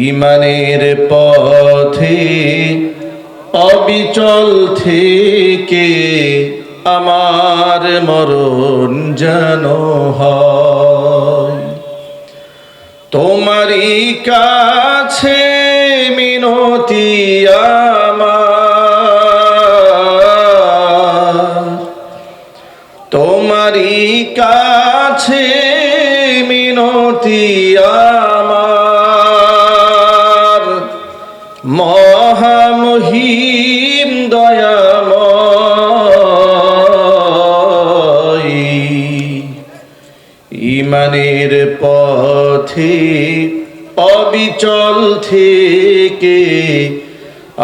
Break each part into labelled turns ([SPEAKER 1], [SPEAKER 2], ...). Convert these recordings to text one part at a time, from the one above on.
[SPEAKER 1] ঈমানের পথে অবিচল থেকে আমার মরণ যেন হয়। তোমারই কাছে মিনতি আমার, তোমারই কাছে মিনতি আমার, মহামহিম দয়াময়। ঈমানের পথে অবিচল থেকে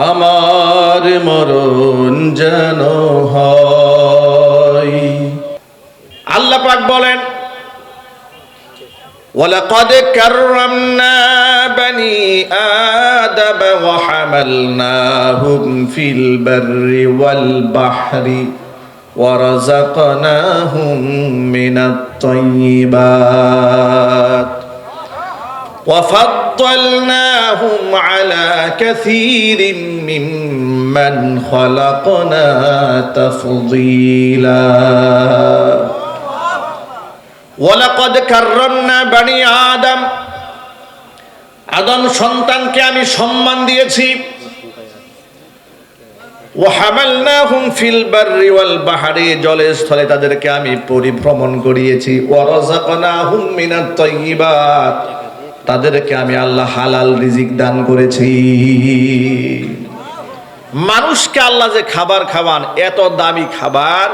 [SPEAKER 1] আমার মরণ যেন হয়। আল্লাহ পাক বলেন, ওয়ালাকাদ কাররামনা বানি আদম ওয়া হামালনাহুম ফিল বাররি ওয়াল বাহরি ওয়া রাযাকনাহুম মিনাত তাইয়্যিবাত ওয়া ফাদ্দালনাহুম আলা কাসীরিম মিম্মান খালাকনা তাফদীলা। ওয়ালাকাদ কাররামনা বানি আদম, আদম সন্তানকে আমি সম্মান দিয়েছি। ওয়া হামালনাহুম ফিল বাররি ওয়াল বাহরি, জলে স্থলে তাদেরকে আমি পরিভ্রমণ করিয়েছি। ওয়া রাযাকনাহুম মিনাত তাইয়্যিবাত, তাদেরকে আমি আল্লাহ হালাল রিজিক দান করেছি। মানুষকে আল্লাহ যে খাবার খাওয়ান, এত দামি খাবার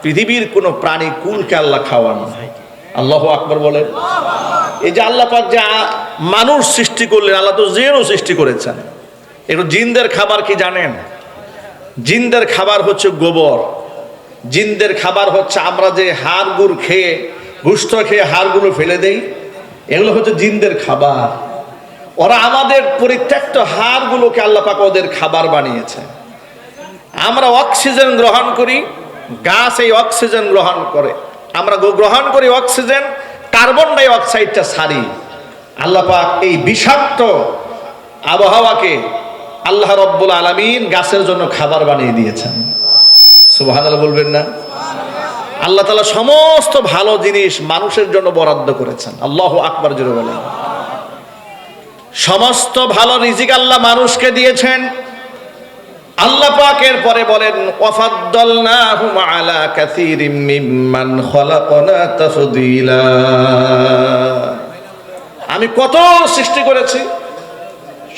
[SPEAKER 1] পৃথিবীর কোন প্রাণী কুলকে আল্লাহ খাওয়ান নাই। আল্লাহু আকবার বলেন। এই যে আল্লাহ পাক যে মানুষ সৃষ্টি করলেন, আল্লাহ তো জিনও সৃষ্টি করেছেন। একটু জিনদের খাবার কি জানেন? জিনদের খাবার হচ্ছে গোবর। জিনদের খাবার হচ্ছে আমরা যে হাড় গুড় খেয়ে, গোশত খেয়ে হাড়গুলো ফেলে দেই, এগুলো হচ্ছে জিনদের খাবার। ওরা আমাদের পরিত্যক্ত হাড়গুলোকে আল্লাহ পাক ওদের খাবার বানিয়েছে। আমরা অক্সিজেন গ্রহণ করি, গাছ এই অক্সিজেন গ্রহণ করে, আমরা গ্রহণ করি অক্সিজেন, কার্বন ডাই অক্সাইডটা ছাড়ি। আল্লাহ পাক এই বিষাক্ত আবহাওয়াকে আল্লাহ রব্বুল আলামিন গাছের জন্য খাবার বানিয়ে দিয়েছেন। সুবহানাল্লাহ বলবেন না? আল্লাহ তাআলা সমস্ত ভালো জিনিস মানুষের জন্য বরাদ্দ করেছেন। আল্লাহু আকবার জোরে বলেন। সমস্ত ভালো রিজিক আল্লাহ মানুষকে দিয়েছেন। আল্লাহ পাকের পরে বলেন, ওয়াফাদ্দালনাহুম আলা কাসীরিম মিম্মান খালাকনা তাফদীলা। আমি কত সৃষ্টি করেছি,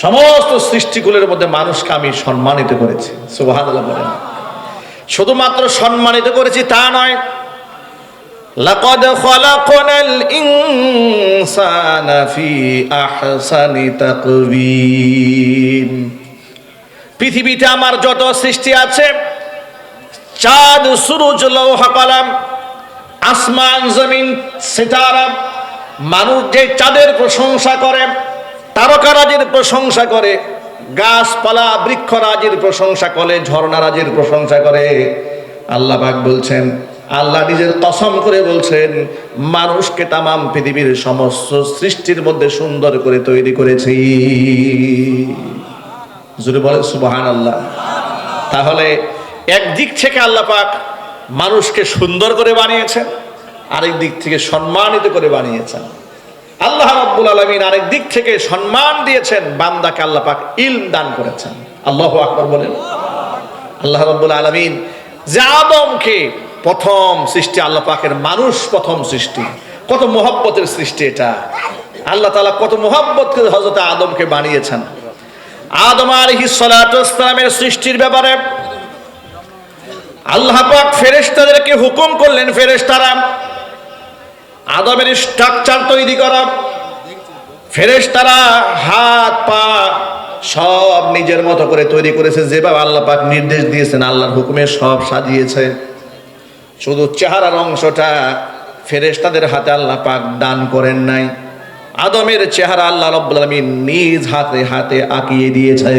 [SPEAKER 1] সমস্ত সৃষ্টিগুলোর মধ্যে মানুষকে আমি সম্মানিত করেছি। সুবহানাল্লাহ বলেন। শুধুমাত্র সম্মানিত করেছি তা নয়, লাকাদ খালাকনাল ইনসানা ফি আহসানি তাকওয়িম। পৃথিবীতে আমার যত সৃষ্টি আছে, চাঁদ, সূরজ, লৌহ কলম, আসমান, জমিন, সিতারা, মানুষ যে চাঁদের প্রশংসা করে, তারকারাজির প্রশংসা করে, গাছপালা বৃক্ষরাজির প্রশংসা করে, ঝর্ণারাজির প্রশংসা করে, আল্লাহ পাক বলছেন, আল্লাহ নিজের কসম করে বলছেন, মানুষকে তামাম পৃথিবীর সমস্ত সৃষ্টির মধ্যে সুন্দর করে তৈরি করেছি। জোরে বলেন সুবহানাল্লাহ। তাহলে একদিক থেকে আল্লাহ পাক মানুষকে সুন্দর করে বানিয়েছেন, আরেক দিক থেকে সম্মানিত করে বানিয়েছেন। আল্লাহ রাব্বুল আলামিন আরেক দিক থেকে সম্মান দিয়েছেন, বান্দাকে আল্লাহ পাক ইলম দান করেছেন। আল্লাহু আকবার বলেন। আল্লাহ রাব্বুল আলামিন যে আদমকে প্রথম সৃষ্টি, আল্লাহ পাকের মানুষ প্রথম সৃষ্টি, কত মহব্বতের সৃষ্টি এটা। আল্লাহ তাআলা কত মহব্বত করে হযরত আদমকে বানিয়েছেন। আদম আলাইহিস সালাতু ওয়াস সালামের সৃষ্টির ব্যাপারে আল্লাহ পাক ফেরেশতাদেরকে হুকুম করলেন, ফেরেশতারা আদমের স্ট্রাকচার তৈরি করা। ফেরেশতারা হাত পা সব নিজের মতো করে তৈরি করেছে, যেভাবে আল্লাহ পাক নির্দেশ দিয়েছেন, আল্লাহর হুকুমে সব সাজিয়েছে। শুধু চেহারার অংশটা ফেরেশতাদের হাতে আল্লাহ পাক দান করেন নাই। আদমের চেহারা আল্লাহ রাব্বুল আলামিন নিজ হাতে হাতে আঁকিয়ে দিয়েছে।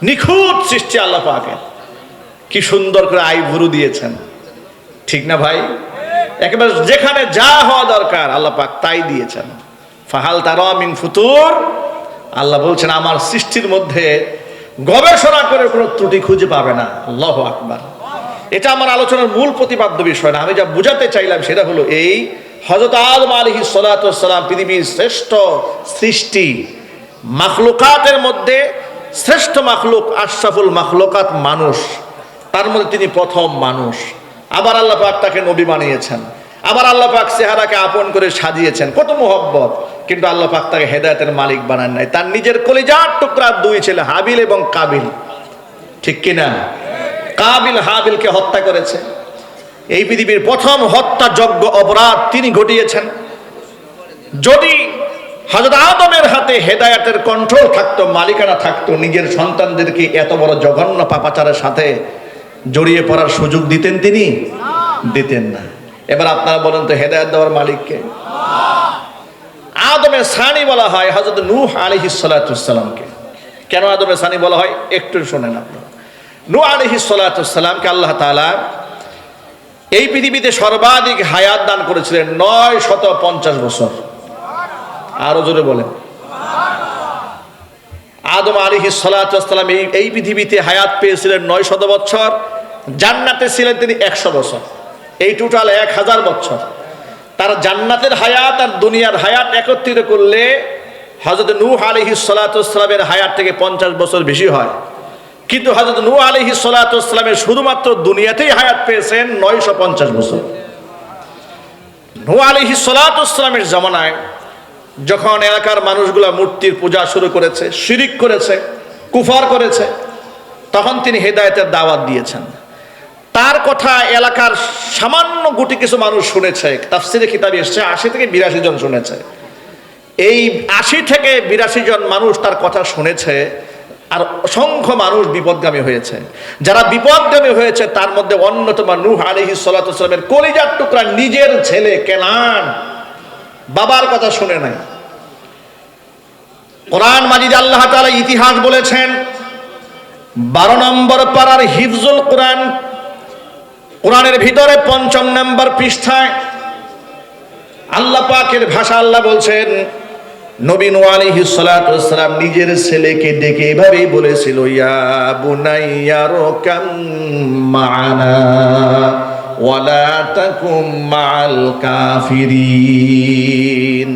[SPEAKER 1] নিখুঁত সৃষ্টি আল্লাহ পাকের, কি সুন্দর করে আইভুরু দিয়েছেন, ঠিক না ভাই? একেবারে যেখানে যা হওয়া দরকার আল্লাহ পাক তাই দিয়েছেন। ফাহাল তারা মিন ফুতুর, আল্লাহ বলছেন আমার সৃষ্টির মধ্যে গবেষণা করে কোনো ত্রুটি খুঁজে পাবে না। আল্লাহু আকবার। এটা আমার আলোচনার মূল প্রতিপাদ্য বিষয় না, আমি যা বুঝাতে চাইলাম সেটা হলো এই, হযরত আদম আলাইহিস সালাতু ওয়াস সালাম পৃথিবীর শ্রেষ্ঠ সৃষ্টি, মাখলুকাতের মধ্যে শ্রেষ্ঠ মাখলুক, আশরাফুল মাখলুকাত মানুষ, তার মধ্যে তিনি প্রথম মানুষ। আবার আল্লাহ পাক তাকে নবী বানিয়েছেন, আবার আল্লাহ পাক চেহারাকে আপন করে সাজিয়েছেন, কত মোহব্বত। কিন্তু আল্লাহ পাক তাকে হেদায়েতের মালিক বানান নাই। তার নিজের কলিজার টুকরা দুই ছেলে হাবিল এবং কাবিল, ঠিক কিনা? কাবিল হাবিলকে হত্যা করেছে। এই পৃথিবীর প্রথম হত্যাযজ্ঞ অপরাধ তিনি ঘটিয়েছেন। যদি হযরত আদমের হাতে হেদায়েতের কন্ট্রোল থাকতো, মালিকানা থাকতো, নিজের সন্তানদেরকে এত বড় জঘন্য পাপাচারের সাথে জড়িয়ে পড়ার সুযোগ দিতেন তিনি? দিতেন না। এবার আপনারা বলেন তো হেদায়েত দেওয়ার মালিককে? আদমের সানি বলা হয় হযরত নূহ আলাইহিস সালাতু ওয়াস সালামকে। কেন আদমের সানি বলা হয় একটু শুনেন আপনারা। নূহ আলাইহিস সালাতু ওয়াস সালামকে আল্লাহ তাআলা এই পৃথিবীতে সর্বাধিক হায়াত দান করেছিলেন 950 বছর। আরো জোরে বলেন। আদম আলাইহিস সালাতু ওয়াস সালাম এই পৃথিবীতে হায়াত পেয়েছিলেন 900 বছর, জান্নাতে ছিলেন তিনি 100 বছর, এই টোটাল 1000 বছর। তার জান্নাতের হায়াত আর দুনিয়ার হায়াত একত্রিত করলে হযরত নূহ আলাইহিস সালাতু ওয়াস সালামের হায়াত থেকে 50 বছর বেশি হয়। কিন্তু হযরত নূহ আলাইহিস সালাতু ওয়াস সালামের শুধুমাত্র দুনিয়াতেই হায়াত পেয়েছেন 950 বছর। নূহ আলাইহিস সালাতু ওয়াস সালামের জামানায় যখন এলাকার মানুষগুলা মূর্তির পূজা শুরু করেছে, শিরিক করেছে, কুফর করেছে, তখন তিনি হেদায়েতের দাওয়াত দিয়েছেন। তার কথা এলাকার সামান্য গুটি কিছু মানুষ শুনেছে। তাফসীরে কিতাবে এসেছে 80 থেকে 82 জন শুনেছে। এই 80 থেকে 82 জন মানুষ তার কথা শুনেছে, আর অসংখ্য মানুষ বিপদগামী হয়েছে। যারা বিপদগামী হয়েছে তার মধ্যে অন্যতম নূহ আলাইহিস সালাতু ওয়াস সালামের কলিজার টুকরা নিজের ছেলে কেনান, বাবার কথা শুনে নাই। কোরআন মাজিদে আল্লাহ তাআলা ইতিহাস বলেছেন, 12 নম্বর পারার হিফজুল কোরআন, কোরআনের ভিতরে 5 নম্বর পৃষ্ঠায় আল্লাহ পাকের ভাষা আল্লাহ বলছেন, নবী নূহ আলাইহিস সালাতু ওয়াস সালাম নিজের ছেলেকে ডেকে এভাবেই বলেছিল, ইয়া বুনাইয়া রকাম মা'ানা ওয়ালা তাকুম মা'আল কাফিরিন।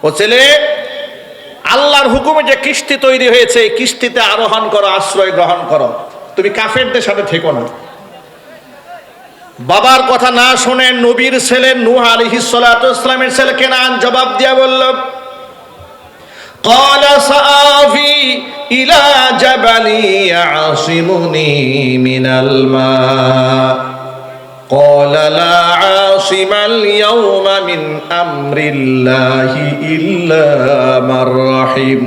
[SPEAKER 1] ও ছেলে, আল্লাহর হুকুমে যে কিস্তি তৈরি হয়েছে এই কিস্তিতে আরোহণ করো, আশ্রয় গ্রহণ করো, তুমি কাফেরদের সাথে থেকো না। বাবার কথা না শুনে নবীর ছেলে নূহ আলাইহিস সালাতু ওয়াস সালামের ছেলে কেনান জবাব দিয়া বলল, قال سآوي إلى جبل يعصمني من الماء قال لا عاصم اليوم من أمر الله إلا من رحم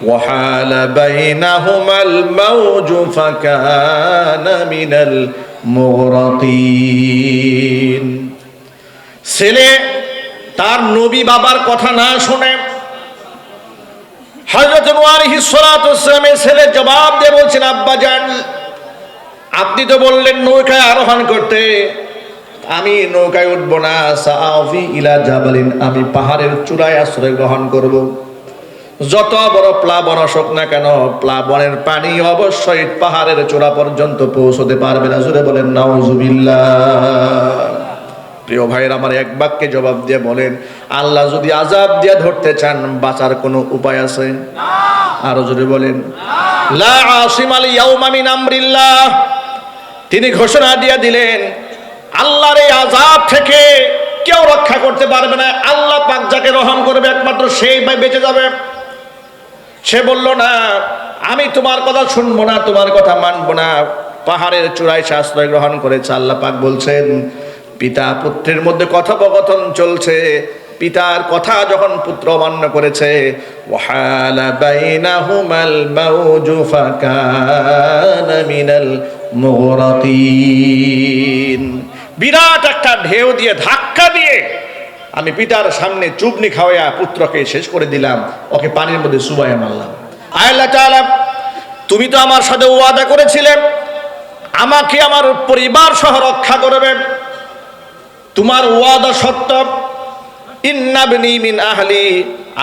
[SPEAKER 1] وحال بينهما الموج فكان من المغرقين। ছেলে তার নবী বাবার কথা না শুনে হযরত নূহ আলাইহিস সালাতু ওয়াস সালামের ছেলে জবাব দিয়ে বলছেন, আব্বা জান, আপনি তো বললেন নৌকায় আরোহণ করতে, আমি নৌকায় উঠবো না। সাআফি ইলা জাবালিন, আমি পাহাড়ের চূড়ায় আশ্রয় গ্রহণ করব। যত বড় প্লাবন আসুক না কেন, প্লাবনের পানি অবশ্যই পাহাড়ের চূড়া পর্যন্ত পৌঁছতে পারবে না। জোরে বলেন নাউজুবিল্লাহ। প্রিয় ভাইয়ের আমার, এক বাক্যে জবাব দিয়ে বলেন, আল্লাহ যদি আযাব দিয়ে ধরতে চান বাঁচার কোনো উপায় আছে? আরো জোরে বলেন, লা আশিমাল ইয়াউমা মিন আমরিল্লাহ। তিনি ঘোষণা দিয়ে দিলেন, আল্লাহর এই আযাব থেকে কেউ রক্ষা করতে পারবে না। আল্লাহ পাক যাকে রহম করবে একমাত্র সেই বেঁচে যাবে। সে বলল, না, আমি তোমার কথা শুনবো না, তোমার কথা মানবো না। পাহাড়ের চূড়ায় সে আশ্রয় গ্রহণ করেছে। আল্লাহ পাক বলছেন, পিতা পুত্রের মধ্যে কথোপকথন চলছে। পিতার কথা যখন পুত্র অমান্য করেছে, ওয়াহালা বাইনাহুমাল মাউজু ফাকানা মিনাল মুগরাকিন। বিরাট একটা ঢেউ দিয়ে, ধাক্কা দিয়ে আমি পিতার সামনে চুবনি খাওয়াইয়া পুত্রকে শেষ করে দিলাম, ওকে পানির মধ্যে চুবাইয়া মারলাম। আল্লাহ তাআলা, তুমি তো আমার সাথে ওয়াদা করেছিলে আমাকে আমার পরিবার সহ রক্ষা করবে, তোমার ওয়াদা সত্য। ইন্নাবনি মিন আহলি,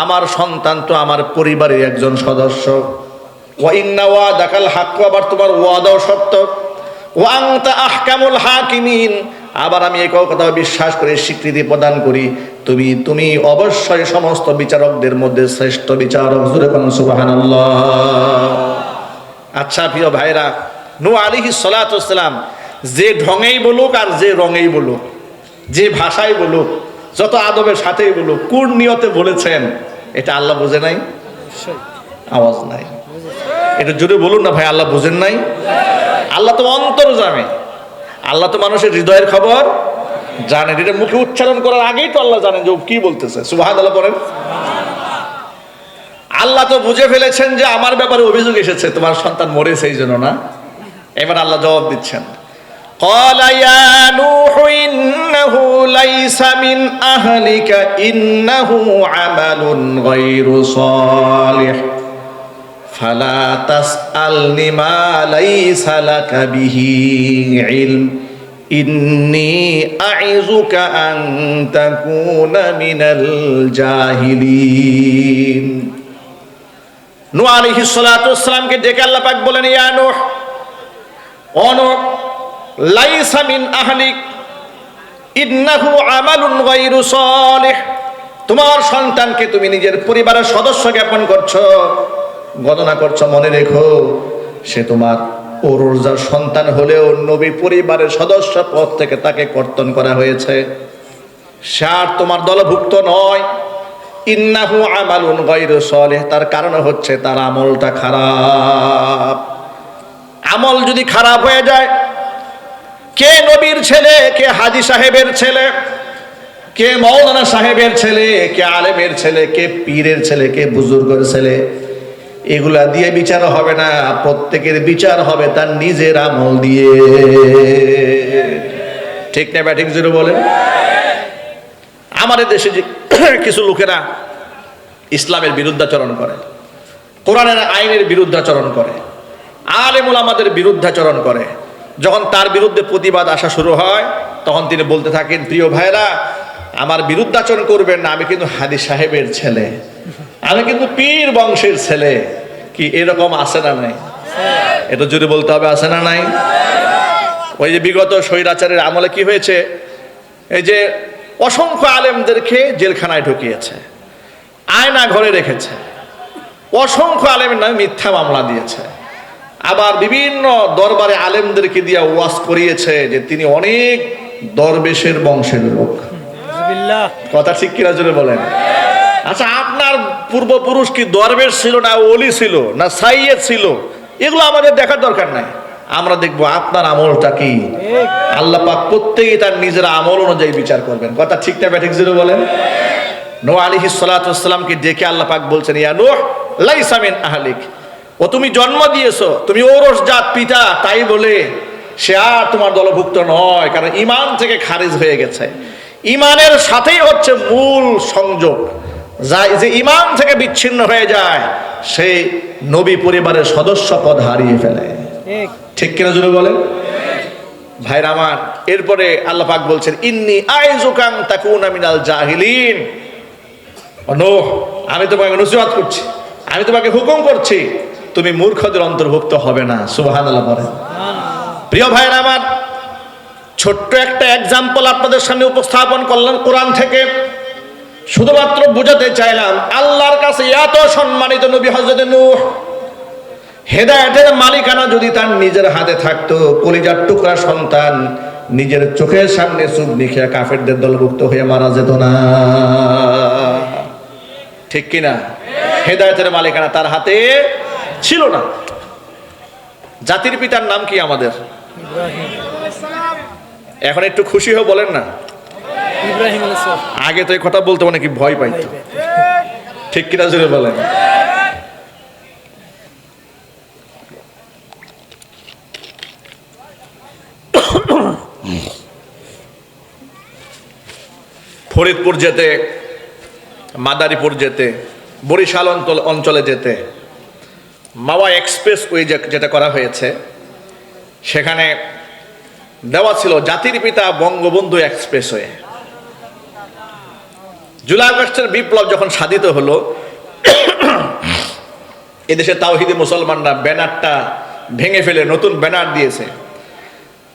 [SPEAKER 1] আমার সন্তান তো আমার পরিবারের একজন সদস্য। ওয়া ইন্না ওয়াদাকাল হাক্ক, আবার তোমার ওয়াদাও সত্য। ওয়া আনতা আহকামুল হাকিমিন, আবার আমি এই কথা বিশ্বাস করে স্বীকৃতি প্রদান করি তুমি অবশ্যই সমস্ত বিচারকদের মধ্যে শ্রেষ্ঠ বিচারক। জোরে বলুন সুবহানাল্লাহ। আচ্ছা প্রিয় ভাইরা, নূহ আলাইহিস সালাতু ওয়াস সালাম যে ঢঙেই বলুক আর যে রঙেই বলুক, যে ভাষায় বলুক, যত আদবের সাথেই বলুক, কোন নিয়তে বলেছেন এটা আল্লাহ বোঝে নাই? আওয়াজ নাই, এটা জোরে বলুন না ভাই, আল্লাহ বোঝেন নাই? আল্লাহ তো অন্তর্যামী, আল্লাহ তো মানুষের হৃদয়ের খবর জানেন। এটা মুখে উচ্চারণ করার আগেই তো আল্লাহ জানেন যে ও কি বলতেছে। সুবহানাল্লাহ বলেন। আল্লাহ তো বুঝে ফেলেছেন যে আমার ব্যাপারে অভিযোগ এসেছে, তোমার সন্তান মরেছে এই জন্য না। এবার আল্লাহ জবাব দিচ্ছেন, قال يا نوح إنه ليس من أهلك إنه عمل غير صالح فلا تسألني ما ليس لك به علم إني أعظك أن تكون من الجاهلين। নূহ আলাইহিস সালাতু ওয়াস সালামকে ডেকে আল্লাহ পাক বলেন, ইয়া নূহ, ও নূহ, লাইসা মিন আহলিক ইন্নাহু আমালুন গায়রু সালিহ, তোমার সন্তানকে তুমি নিজের পরিবারের সদস্য জ্ঞাপন করছো, গণনা করছো, মনে রেখো সে তোমার ওরজার সন্তান হলেও নবী পরিবারের সদস্য পদ থেকে তাকে কর্তন করা হয়েছে, সে আর তোমার দলভুক্ত নয়। ইন্নাহু আমালুন গায়রু সালিহ, তার কারণ হচ্ছে তার আমলটা খারাপ। আমল যদি খারাপ হয়ে যায়, কে নবীর ছেলে, কে হাজী সাহেবের ছেলে, কে মৌলানা সাহেবের ছেলে, কে আলেমের ছেলে, কে পীরের ছেলে, কে বুজুর্গের ছেলে, এগুলা দিয়ে বিচার হবে না। প্রত্যেকের বিচার হবে তার নিজের আমল দিয়ে। ঠিক না ব্যাঠিক জোরে বলেন? আমাদের দেশে যে কিছু লোকেরা ইসলামের বিরুদ্ধাচরণ করে, কোরআনের আইনের বিরুদ্ধাচরণ করে, আলেম ওলামাদের বিরুদ্ধাচরণ করে, যখন তার বিরুদ্ধে প্রতিবাদ আসা শুরু হয় তখন তিনি বলতে থাকেন, প্রিয় ভাইরা আমার বিরুদ্ধাচরণ করবেন না, আমি কিন্তু হাজী সাহেবের ছেলে, আমি কিন্তু পীর বংশের ছেলে। কি এরকম আছে না নাই? এটা যদি বলতে হবে, আছে না নাই? ওই যে বিগত স্বৈরাচারের আমলে কি হয়েছে, এই যে অসংখ্য আলেমদেরকে জেলখানায় ঢুকিয়েছে, আয়না ঘরে রেখেছে, অসংখ্য আলেমের নামে মিথ্যা মামলা দিয়েছে, আবার বিভিন্ন দরবারে আলেমদেরকে দিয়ে ওয়াজ করিয়েছে যে তিনি অনেক দরবেশের বংশের লোক। কথা ঠিক কিনা জোরে বলেন? আচ্ছা, আপনার পূর্বপুরুষ কি দরবেশ ছিল না ওলি ছিল না সাইয়েদ ছিল, এগুলো আমাদের দেখার দরকার নাই। আমরা দেখবো আপনার আমলটা কি। আল্লাহ পাক প্রত্যেকেই তার নিজের আমল অনুযায়ী বিচার করবেন। কথা ঠিক না ব্যাঠিক জোরে বলেন? নূহ আলাইহিস সালাতু ওয়াস সালামকে ডেকে আল্লাহ পাক বলছেন, ইয়া নূহ লাইসা মিন আহলিক, ও তুমি জন্ম দিয়েছো, তুমি ওরস জাত পিতা, তাই বলে সে আর তোমার দলভুক্ত নয়, কারণ ঈমান থেকে খারিজ হয়ে গেছে। ঈমানের সাথেই হচ্ছে মূল সংযোগ, যে ঈমান থেকে বিচ্ছিন্ন হয়ে যায় সে নবী পরিবারের সদস্য পদ হারিয়ে ফেলে। ঠিক কিনা জোরে বলেন? ভাইরা আমার, এরপরে আল্লাহ পাক বলছেন, ইন্নী আইযুকা আন তাকুনা মিনাল জাহিলিন, নূহ আমি তোমাকে নসিহত করছি, আমি তোমাকে হুকুম করছি, তুমি মূর্খদের অন্তর্ভুক্ত হবে না। সুবহানাল্লাহ বলেন। প্রিয় ভাইরা আমার, ছোট্ট একটা এক্সাম্পল আপনাদের সামনে উপস্থাপন করলাম কোরআন থেকে, শুধুমাত্র বোঝাতে চাইলাম আল্লাহর কাছে এত সম্মানিত নবী হযরত নূহ, হেদায়েতের মালিকানা যদি তার নিজের হাতে থাকতো, কলিজার টুকরা সন্তান নিজের চোখের সামনে চুপ নিখিয়া কাফেরদের দলভুক্ত হয়ে মারা যেত না। ঠিক কিনা? হেদায়েতের মালিকানা তার হাতে ছিল না। জাতির পিতার নাম কি আমাদের? এখন একটু খুশি হয়ে বলেন না, ইব্রাহিম আলাইহিস সালাম। আগে তো এই কথা বলতে অনেকে ভয় পাইতো। ঠিক কিনা জোরে বলেন? ফরিদপুর যেতে, মাদারীপুর যেতে, বরিশাল অঞ্চলে যেতে মাওয়া এক্সপ্রেস ওয়ে যেটা করা হয়েছে, সেখানে দেওয়া ছিল জাতির পিতা বঙ্গবন্ধু এক্সপ্রেসওয়ে। জুলাই আগস্টের বিপ্লব যখন সাধিত হলো, এদেশে তাওহীদি মুসলমানরা ব্যানারটা ভেঙে ফেলে নতুন ব্যানার দিয়েছে,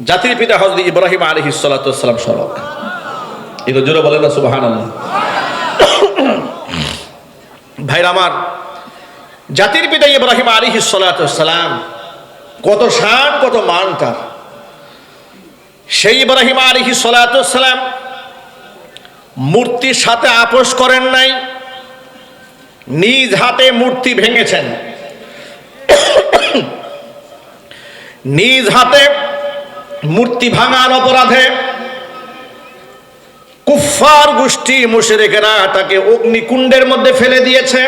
[SPEAKER 1] জাতির পিতা হযরত ইব্রাহিম আলাইহিস সালাতু ওয়াস সালাম সড়ক। এটা জোরে বলেন না সুবহানাল্লাহ। ভাইরা আমার, জাতির পিতা ইব্রাহিম আলাইহিস সালাতু ওয়াস সালাম কত শান কত মান তার। সেই ইব্রাহিম আলাইহিস সালাতু ওয়াস সালাম মূর্তির সাথে আপোষ করেন নাই, নিজ হাতে মূর্তি ভেঙেছেন, নিজ হাতে মূর্তি ভাঙার অপরাধে কুফফার গোষ্ঠী মুশরিকেরা তাকে অগ্নিকুণ্ডের মধ্যে ফেলে দিয়েছে।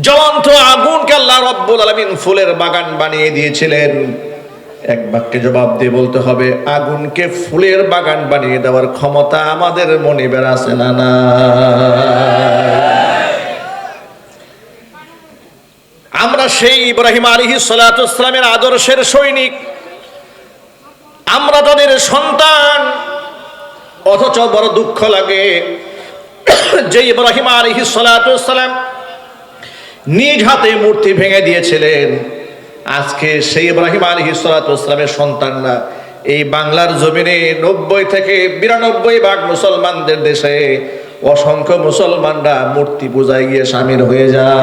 [SPEAKER 1] জ্বলন্ত আগুনকে আল্লাহ রাব্বুল আলামিন ফুলের বাগান বানিয়ে দিয়েছিলেন। এক বাক্যে জবাব দিয়ে বলতে হবে, আগুনকে ফুলের বাগান বানিয়ে দেওয়ার ক্ষমতা আমাদের মনিবের আছে না? না। আমরা সেই ইব্রাহিম আলাইহিস সালাতু ওয়াস সালামের আদর্শের সৈনিক, আমরা তাদের সন্তান। অথচ বড় দুঃখ লাগে যে ইব্রাহিম আলাইহিস সালাতু ওয়াস সালাম নিজ হাতে মূর্তি ভেঙে দিয়েছিলেন, আজকে সেই ইব্রাহিম আলাইহিস সালাতু ওয়াস সালামের সন্তানরা এই বাংলার জমিনে 90 থেকে 92 ভাগ মুসলমানদের দেশে অসংখ্য মুসলমানরা মূর্তি পূজায় গিয়ে শামিল হয়ে যায়।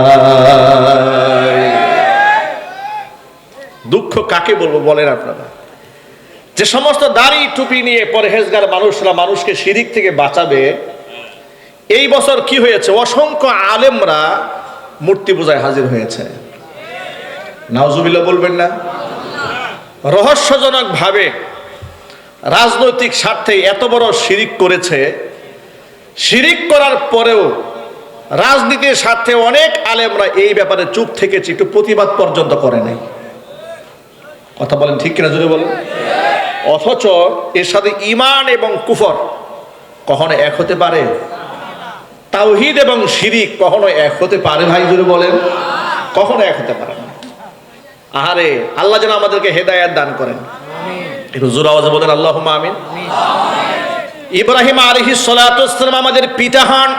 [SPEAKER 1] দুঃখ কাকে বলবো বলেন আপনারা? যে সমস্ত দাড়ি টুপি নিয়ে পরহেজগার মানুষরা মানুষকে শিরিক থেকে বাঁচাবে, এই বছর কি হয়েছে? অসংখ্য আলেমরা মূর্তি পূজায় হাজির হয়েছে। নাউজুবিল্লাহ বলবেন না? রহস্যজনক ভাবে রাজনৈতিক স্বার্থে এত বড় শিরিক করেছে, শিরিক করার পরেও রাজনীতির স্বার্থে অনেক আলেমরা এই ব্যাপারে চুপ থেকেছে, একটু প্রতিবাদ পর্যন্ত করে নাই। কথা বলেন ঠিক কিনা জোরে বলেন। অথচ এর সাথে ঈমান এবং কুফর কখনো এক হতে পারে? তাওহীদ এবং শিরিক কখনো এক হতে পারে? ভাই জোরে বলেন। কখনো এক হতে পারে না। আহারে, আল্লাহ যেন আমাদেরকে হেদায়েত দান করেন। একটু জোরে আওয়াজে বলেন আল্লাহুম্মা আমিন। ইব্রাহিম আলাইহিস সালাতু ওয়াস সালাম আমাদের পিতা হন,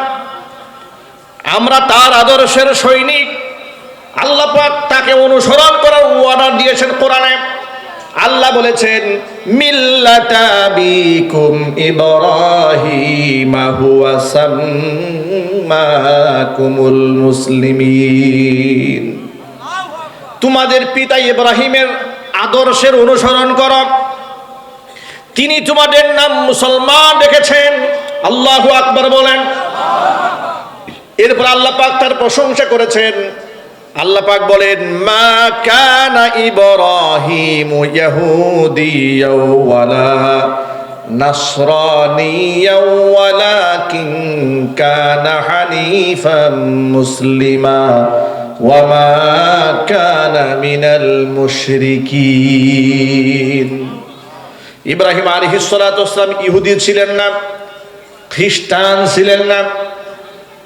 [SPEAKER 1] আমরা তার আদর্শের সৈনিক। আল্লাহ পাক তাকে অনুসরণ করার অর্ডার দিয়েছেন কোরআনে। আল্লাহ বলেছেন, মিল্লাতা বিকুম ইব্রাহিম হুয়া সাম্মাকুমুল মুসলিমিন। তোমাদের পিতা ইব্রাহিমের আদর্শের অনুসরণ করো, তিনি তোমাদের নাম মুসলমান রেখেছেন। আল্লাহু আকবার বলেন। এরপর আল্লাহ পাক তার প্রশংসা করেছেন। আল্লাহ পাক বলেন, মা কানা ইব্রাহিমু ইয়াহুদিয়াও ওয়ালা নাসরানিয়াও ওয়ালাকিন কানা হানিফাম মুসলিমা ওয়া মা কানা মিনাল মুশরিকিন। ইব্রাহিম আলাইহিস সালাতু ওয়াস সালাম ইহুদি ছিলেন না, খ্রিস্টান ছিলেন না,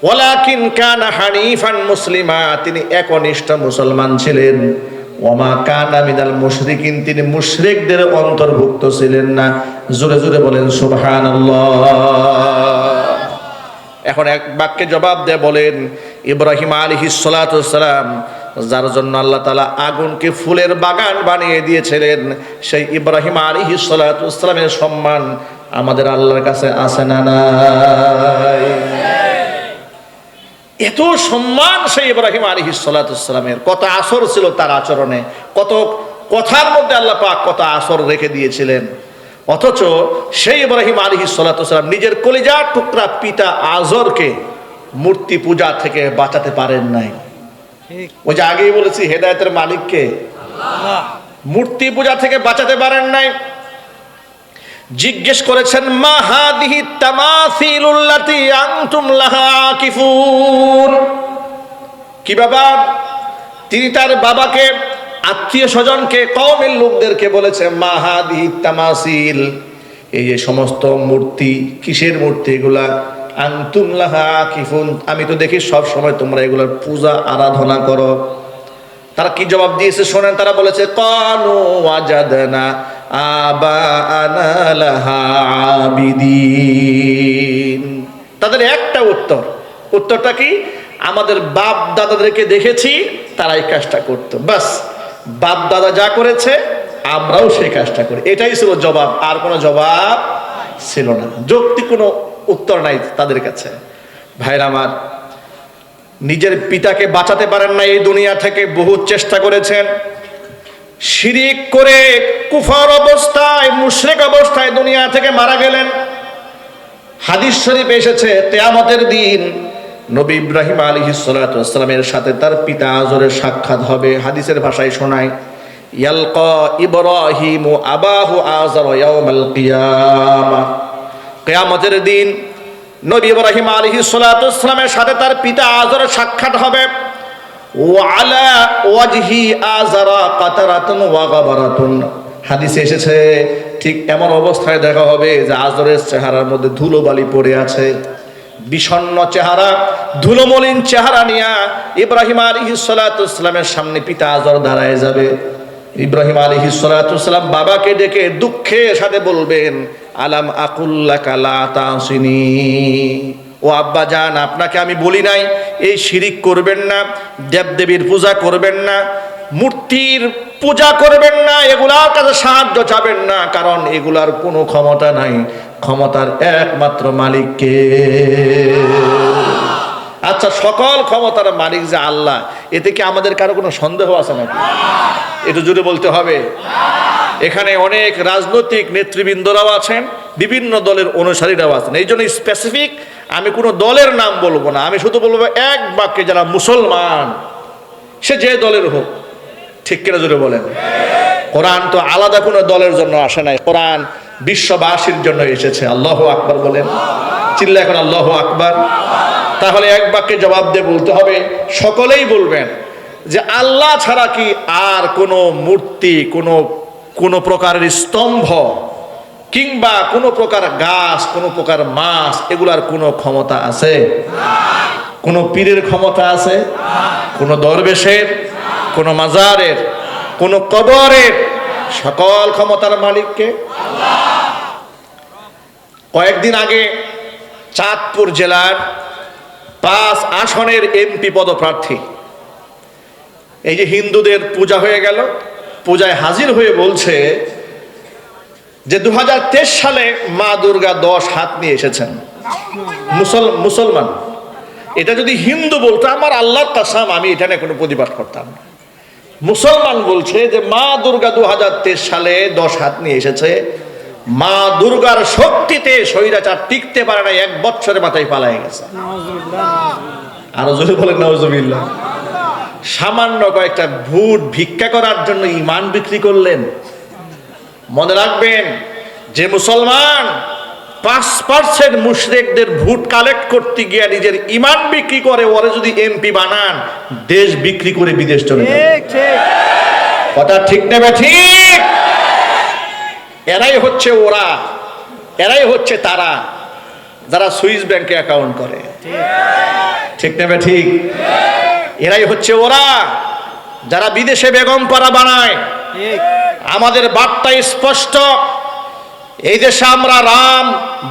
[SPEAKER 1] ওয়ালাকিন কানা হানিফান মুসলিমা, তিনি একনিষ্ঠ মুসলমান ছিলেন। ওয়া মা কানা মিনাল মুশরিকিন, তিনি মুশরিকদের অন্তর্ভুক্ত ছিলেন না। জোরে জোরে বলেন সুবহানাল্লাহ। এখন এক বাক্যে জবাব দিয়ে বলেন, ইব্রাহিম আলাইহিস সালাতু ওয়াস সালাম যার জন্য আল্লাহ তাআলা আগুনকে ফুলের বাগান বানিয়ে দিয়েছিলেন, সেই ইব্রাহিম আলাইহিস সালাতু ওয়াস সালামের সম্মান আমাদের আল্লাহর কাছে আছে না নাই? এত সম্মান সেই ইব্রাহিম আলাইহিস সালাতু ওয়াস সালামের। কত আসর ছিল তার আচরণে, কত কথার মধ্যে আল্লাহ পাক কত আসর রেখে দিয়েছিলেন। অথচ সেই ইব্রাহিম আলাইহিস সালাতু ওয়াস সালাম নিজের কলিজার টুকরা পিতা আজরকে মূর্তি পূজা থেকে বাঁচাতে পারেন নাই। ওই যে আগেই বলেছি, হেদায়েতের মালিক কে? আল্লাহ। মূর্তি পূজা থেকে বাঁচাতে পারেন নাই। জিজ্ঞেস করেছেন, মা হাদিহি তামাসিলুল্লাতি আনতুম লাহা আকিফুন। কি বাবা? তিনি তার বাবাকে, আত্মীয় স্বজনকে, কওমের লোকদেরকে বলেছে, মা হাদিহি তামাসিল, এই যে সমস্ত মূর্তি, কিসের মূর্তি এগুলা? আনতুম লাহা আকিফুন, আমি তো দেখি সব সময় তোমরা এগুলার পূজা আরাধনা করো। তারা কি জবাব দিয়েছে শোনেন। তারা বলেছে, কানু ওয়াজাদনা আবাআনা লাহা আবিদিন। তাদের একটা উত্তরটা কি? আমাদের বাপ দাদাদেরকে দেখেছি তারা এই কাজটা করতো, বাস বাপ দাদা যা করেছে আমরাও সেই কাজটা করি। এটাই ছিল জবাব, আর কোনো জবাব ছিল না, যৌক্তিক কোনো উত্তর নাই তাদের কাছে। ভাইরা আমার, নিজের পিতাকে বাঁচাতে পারেন না এই দুনিয়া থেকে, বহু চেষ্টা করেছেন, শিরিক করে কুফর অবস্থায় মুশরিক অবস্থায় দুনিয়া থেকে মারা গেলেন। হাদিস শরীফে এসেছে কিয়ামতের দিন নবী ইব্রাহিম আলাইহিস সালাতু ওয়াস সালামের সাথে তার পিতা আজরের সাক্ষাৎ হবে। হাদিসের ভাষায় শোনায়, ইয়ালকা ইব্রাহিমু আবাহু আযর ইয়াউমাল কিয়ামা। কিয়ামতের দিন নবী ইব্রাহিম আলাইহিস সালাতু ওয়াস সালামের সাথে তার পিতা আজরের সাক্ষাৎ হবে। ওয়া আলা ওয়াজহি আযরা কাতারাতুন ওয়া গাবারাতুন। হাদিসে এসেছে ঠিক এমন অবস্থায় দেখা হবে যে আজরের চেহারার মধ্যে ধুলোবালি পড়ে আছে, বিষণ্ণ চেহারা, ধুলোমলিন চেহারা নিয়ে ইব্রাহিম আলাইহিস সালাতু ওয়াস সালামের সামনে পিতা আজর দাঁড়ায় যাবে। ইব্রাহিম আলাইহিস সালাতু ওয়াস সালাম বাবাকে ডেকে দুঃখের সাথে বলবেন, আলাম আকুল লাকা লা তাসিনি, ও আব্বা জান, আপনাকে আমি বলি নাই এই শিরিক করবেন না, দেবদেবীর পূজা করবেন না, মূর্তির পূজা করবেন না, এগুলার কাছে সাহায্য চাবেন না, কারণ এগুলার কোনো ক্ষমতা নাই, ক্ষমতার একমাত্র মালিককে। আচ্ছা, সকল ক্ষমতার মালিক যে আল্লাহ, এতে কি আমাদের কারো কোনো সন্দেহ আছে নাকি? একটু জুড়ে বলতে হবে। এখানে অনেক রাজনৈতিক নেতৃবৃন্দরাও আছেন, বিভিন্ন দলের অনুসারীরাও আছেন। এই জন্য স্পেসিফিক আমি কোনো দলের নাম বলবো না, আমি শুধু বলবো এক বাক্যে যারা মুসলমান, সে যে দলের হোক। ঠিক কিনা জোরে বলেন? কোরআন তো আলাদা কোনো দলের জন্য আসে নাই, কোরআন বিশ্ববাসীর জন্য এসেছে। আল্লাহু আকবার বলেন, চিল্লা এখন আল্লাহু আকবার। তাহলে এক বাক্যে জবাব দিয়ে বলতে হবে, সকলেই বলবেন যে আল্লাহ ছাড়া কি আর কোনো মূর্তি, কোনো প্রকারের স্তম্ভ কিংবা কোনো প্রকার গাছ, কোনো প্রকার মাছ, এগুলার কোনো ক্ষমতা আছে? কোনো পীরের ক্ষমতা আছে? কোনো দরবেশের, কোনো মাজারের, কোনো কবরের? সকল ক্ষমতার মালিককে। কয়েকদিন আগে চাঁদপুর জেলার 5 আসনের এমপি পদপ্রার্থী, এই যে হিন্দুদের পূজা হয়ে গেল, পূজায় হাজির হয়ে বলছে যে 2023 সালে মা দুর্গা 10 হাত নিয়ে এসেছেন। মুসলমান, এটা যদি হিন্দু বলতো আমার আল্লাহর কসম আমি এটা নিয়ে কোনো প্রতিবাদ করতাম না। মুসলমান বলছে যে মা দুর্গা 2023 সালে 10 হাত নিয়ে এসেছে, মা দুর্গার শক্তিতে স্বৈরাচার টিকতে পারে না, 1 বছরের মাথায় পালায় গেছে। আরো জোরে বলেন নাউজুবিল্লাহ। সামান্য কয়েকটা ভোট ভিক্ষা করার জন্য ঈমান বিক্রি করলেন। মনে রাখবেন, যে মুসলমান 5% মুশরিকদের ভোট কালেক্ট করতে গিয়ে নিজের ঈমান বিক্রি করে, ওরে যদি এমপি বানান, দেশ বিক্রি করে বিদেশ চলে যাবে। কথা ঠিক নেবে? ঠিক। এরাই হচ্ছে ওরা, এরাই হচ্ছে তারা যারা সুইস ব্যাংকে অ্যাকাউন্ট করে। ঠিক নেবে? ঠিক। এরাই হচ্ছে ওরা যারা বিদেশে বেগম পাড়া বানায়। আমাদের বার্তা স্পষ্ট, এই দেশে আমরা রাম,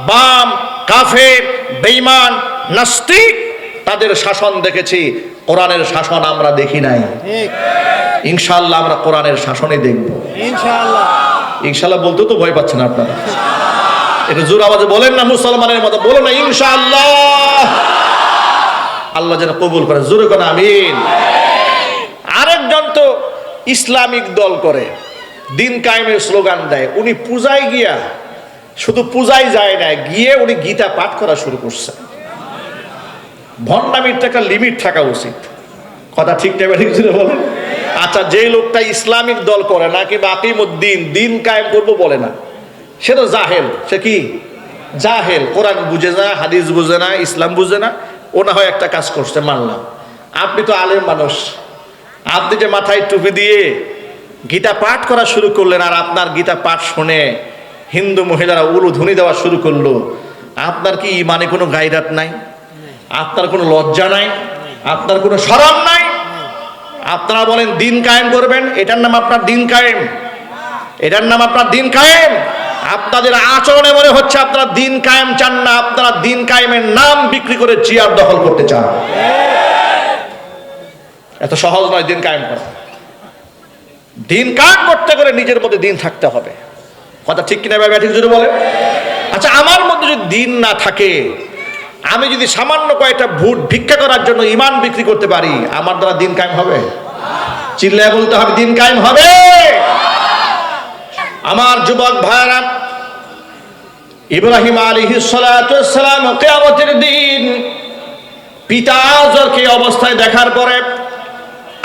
[SPEAKER 1] বাম, কাফের, বেঈমান, নাস্তিক তাদের শাসন দেখেছি, কোরআনের শাসন আমরা দেখি নাই। ইনশাআল্লাহ আমরা কোরআনের শাসনই দেখব। ইনশাআল্লাহ। ইনশাআল্লাহ বলতে তো ভয় পাচ্ছেন আপনারা, একটু জোর আওয়াজে বলেন না, মুসলমানের মতো বলো না ইনশাআল্লাহ। আল্লাহ যেন কবুল করে, জোরে করে আমিন। আরেকজন তো ইসলামিক দল করে, দিন কায়েমের স্লোগান দেয়, উনি পূজায় গিয়া শুধু পূজায় যায় না, গিয়ে উনি গীতা পাঠ করা শুরু করছে। ভণ্ডামির একটা লিমিট থাকা উচিত। কথা ঠিক নেবে? ঠিক ছিল বলেন। আচ্ছা, যে লোকটা ইসলামিক দল করে না কি বাকিমুদ্দিন, দিন কায়েম করবো বলে না, সে তো জাহেল। সে কি জাহেল? কোরআন বুঝে না, হাদিস বুঝে না, ইসলাম বুঝে না। ও না হয় একটা কাজ করছে, মানলাম। আপনি তো আলেম মানুষ, আপনি যে মাথায় টুপি দিয়ে গীতা পাঠ করা শুরু করলেন, আর আপনার গীতা পাঠ শুনে হিন্দু মহিলারা উলুধ্বনি দেওয়া শুরু করলো, আপনার কি ইমানে কোনো গায়রাত নাই? আপনার কোনো লজ্জা নাই? আপনার কোনো শরম নাই? আপনারা বলেন দিন কায়েম করবেন, এটার নাম আপনার দিন কায়েম? এটার নাম আপনার দিন কায়েম? আপনাদের আচরণে মনে হচ্ছে আপনারা দিন কায়েম চান না, আপনারা দিন কায়েমের নাম বিক্রি করে চেয়ার দখল করতে চান। এত সহজ নয় দিন কায়েম করা। দিন কায়েম করতে করে নিজের মধ্যে দিন থাকতে হবে। কথা ঠিক কিনা ভাই? ঠিক যদি বলে। আচ্ছা, আমার মধ্যে যদি দিন না থাকে, আমি যদি সামান্য কয়েকটা ভোট ভিক্ষা করার জন্য ইমান বিক্রি করতে পারি, আমার দ্বারা দিন কায়েম হবে? চিল্লায় বলতে হবে দিন কায়েম হবে। আমার যুবক ভাইরা, ইব্রাহিম আলাইহিস সালাতু ওয়াস সালাম কিয়ামতের দিন পিতা আযরকে অবস্থায় দেখার পরে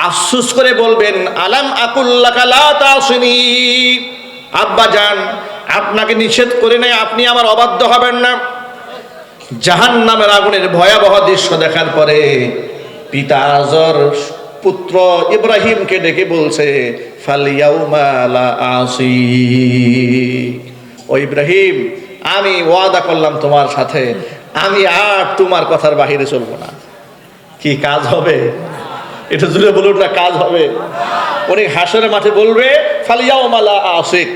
[SPEAKER 1] আফসোস করে বলবেন, আলাম আকুল লাকা লা তাসিনি, আব্বা জান আপনাকে নিষেধ করে নাই, আপনি আমার অবাধ্য হবেন না। জাহান্নামের আগুনের ভয়াবহ দৃশ্য দেখার পরে পিতা আযর পুত্র ইব্রাহিমকে ডেকে বলছে, ফালিয়াউমা লা আসি, ও ইব্রাহিম আমি ওয়াদা করলাম তোমার সাথে, আমি আর তোমার কথার বাহিরে চলবো না। কি কাজ হবে? এটা জুড়ে বলুন না, কাজ হবে। উনি হাসরের মাঠে বলবে, ফালিয়াউমা লা আসিক,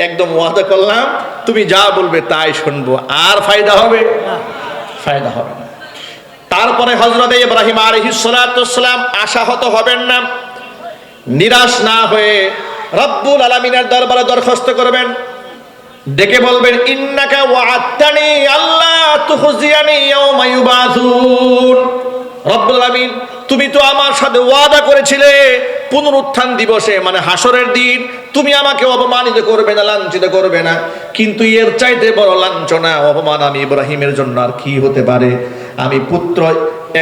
[SPEAKER 1] একদম ওয়াদা করলাম, তুমি যা বলবে তাই শুনবো। আর ফায়দা হবে? ফায়দা হবে না। তারপরে হযরত ইব্রাহিম আলাইহিস সালাতু ওয়াস সালাম আশাহত হবেন না, নিরাশ না হয়ে রব্বুল আলামিনের দরবারে দরখাস্ত করবেন, ডেকে বলবেন, ইন্নাকা ওয়া'আদতানি আল্লা তুখজিয়ানি ইয়াওমা ইউবাসুন, রব্বুল আলামিন তুমি তো আমার সাথে ওয়াদা করেছিলে পুনরুত্থান দিবসে, মানে হাসরের দিন তুমি আমাকে অপমানিত করবে না, লাঞ্ছিত করবে না। কিন্তু এর চাইতে বড় লাঞ্ছনা অপমান আমি ইব্রাহিমের জন্য আর কি হতে পারে? আমি পুত্র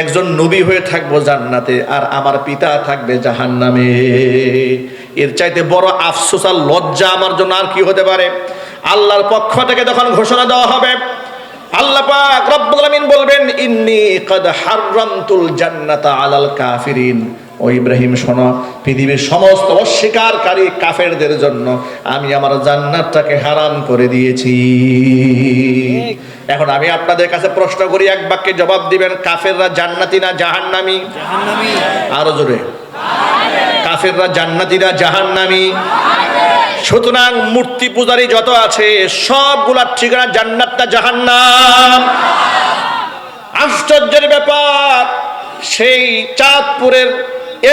[SPEAKER 1] একজন নবী হয়ে থাকবো জান্নাতে, আর আমার পিতা থাকবে জাহান্নামে। এর চাইতে বড় আফসোস আর লজ্জা আমার জন্য আর কি হতে পারে? আল্লাহর পক্ষ থেকে যখন ঘোষণা দেওয়া হবে, আল্লাহ পাক রব্বুল আলামিন বলবেন, ইন্নী কাদ হাররামতুল জান্নাতা আলাল কাফিরিন, ও ইব্রাহিম শোনো, পৃথিবীর সমস্ত অস্বীকারী কাফেরদের জন্য আমি আমার জান্নাতটাকে হারাম করে দিয়েছি। এখন আমি আপনাদের কাছে প্রশ্ন করি, এক বাক্যে জবাব দিবেন, কাফেররা জান্নাতি না জাহান্নামী? জাহান্নামী। আরো জোরে। কাফেররা জান্নাতি না জাহান্নামী? সুতরাং মূর্তি পূজারী যত আছে সবগুলার ঠিকানা জান্নাত না জাহান্নাম? আশ্চর্যের ব্যাপার, সেই চাঁদপুরের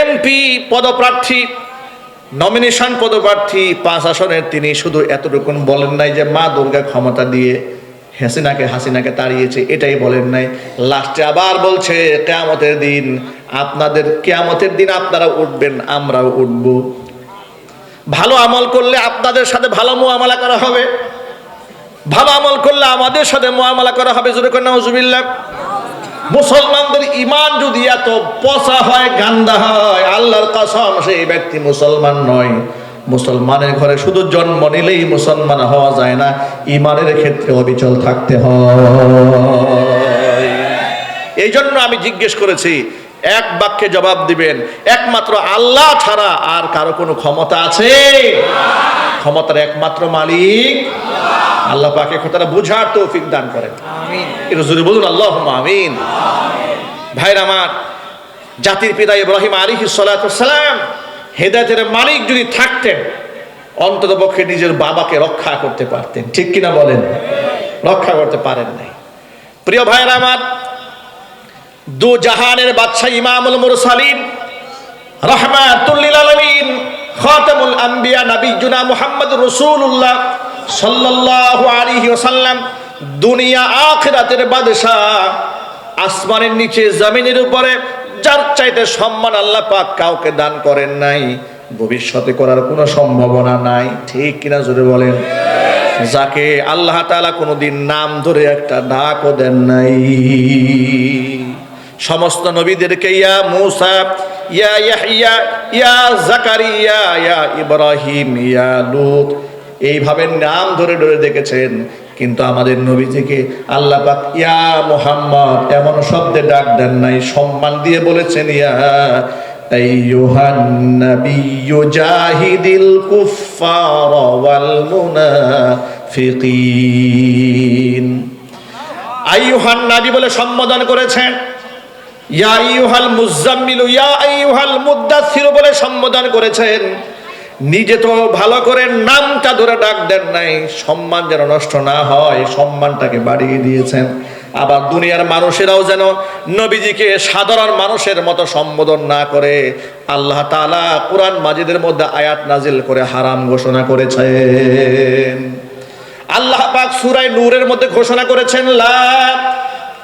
[SPEAKER 1] এমপি পদপ্রার্থী, নমিনেশন পদপ্রার্থী 5 আসনের, তিনি শুধু এতটুকু বলেন নাই যে মা দুর্গা ক্ষমতা দিয়ে হাসিনাকে তাড়িয়েছে, এটাই বলেন নাই। লাস্টে আবার বলছে, কিয়ামতের দিন আপনারা উঠবেন, আমরাও উঠবো। ভালো আমল করলে আপনাদের সাথে ভালো মুআমালা করা হবে, ভালো আমল করলে আমাদের সাথে মুআমালা করা হবে। জোরে করে নাউজুবিল্লাহ। মুসলমানদের ঈমান যদি এত পচা হয়, গান্দা হয়, আল্লাহর কসম সেই ব্যক্তি মুসলমান নয়। মুসলমানের ঘরে শুধু জন্ম নিলেই মুসলমান হওয়া যায় না, ঈমানের ক্ষেত্রে অবিচল থাকতে হয়। এই জন্য আমি জিজ্ঞেস করেছি, এক বাক্যে জবাব দিবেন, একমাত্র আল্লাহ ছাড়া আর কারো কোনো ক্ষমতা আছে? ক্ষমতার একমাত্র মালিক আল্লাহ। পাকের কথাটা বুঝার তৌফিক দান করেন, আমিন। একটু জোরে বলুন আল্লাহুম্মা আমিন। ভাইরা আমার, জাতির পিতা ইব্রাহিম আলাইহিস সালাতু ওয়াস সালাম হেদায়েতের মালিক যদি থাকতেন, অন্ততপক্ষে নিজের বাবাকে রক্ষা করতে পারতেন। ঠিক কিনা বলেন? রক্ষা করতে পারেন নাই। প্রিয় ভাইরা আমার, দু জাহানের বাদশা ইমামুল মুরসালিন রাহমাতুল লিল আলামিন খাতামুল আম্বিয়া নবিয়ুনা মুহাম্মদুর রাসূলুল্লাহ সাল্লাল্লাহু আলাইহি ওয়াসাল্লাম, দুনিয়া আখিরাতের বাদশা, আসমানের নিচে জমিনের উপরে যার চাইতে সম্মান আল্লাহ পাক কাউকে দান করেন নাই, ভবিষ্যতে করার কোনো সম্ভাবনা নাই। ঠিক কিনা জোরে বলেন? যাকে আল্লাহ তাআলা কোনোদিন নাম ধরে একটা ডাকও দেন নাই। সমস্ত নবীদেরকে ইয়া মূসা, ইয়া ইয়াহইয়া, ইয়া জাকারিয়া, ইয়া ইব্রাহিম, ইয়া লূত এইভাবে নাম ধরে ধরে দেখেছেন, কিন্তু আমাদের নবীজিকে আল্লাহ পাক ইয়া মুহাম্মদ এমন শব্দে ডাক দেন নাই, সম্মান দিয়ে বলেছেন, ইয়া আইয়ুহান নাবিয়্যু জাহিদিল কুফফার ওয়াল মুনাফিকিন। আইয়ুহান নবী বলে সম্বোধন করেছেন, ইয়া আইয়ুহাল মুযাম্মিল, ইয়া আইয়ুহাল মুদ্দাসসির বলে সম্বোধন করেছেন, নিজে তো ভালো করে নামটা ধরে ডাক দেন নাই, সম্মান যেন নষ্ট না হয় সম্মানটাকে বাড়িয়ে দিয়েছেন। আবার দুনিয়ার মানুষেরাও যেন নবীজিকে সাধারণ মানুষের মতো সম্বোধন না করে, আল্লাহ তাআলা কুরআন মাজিদের মধ্যে আয়াত নাজিল করে হারাম ঘোষণা করেছেন। আল্লাহ পাক সূরা নূরের মধ্যে ঘোষণা করেছেন, লা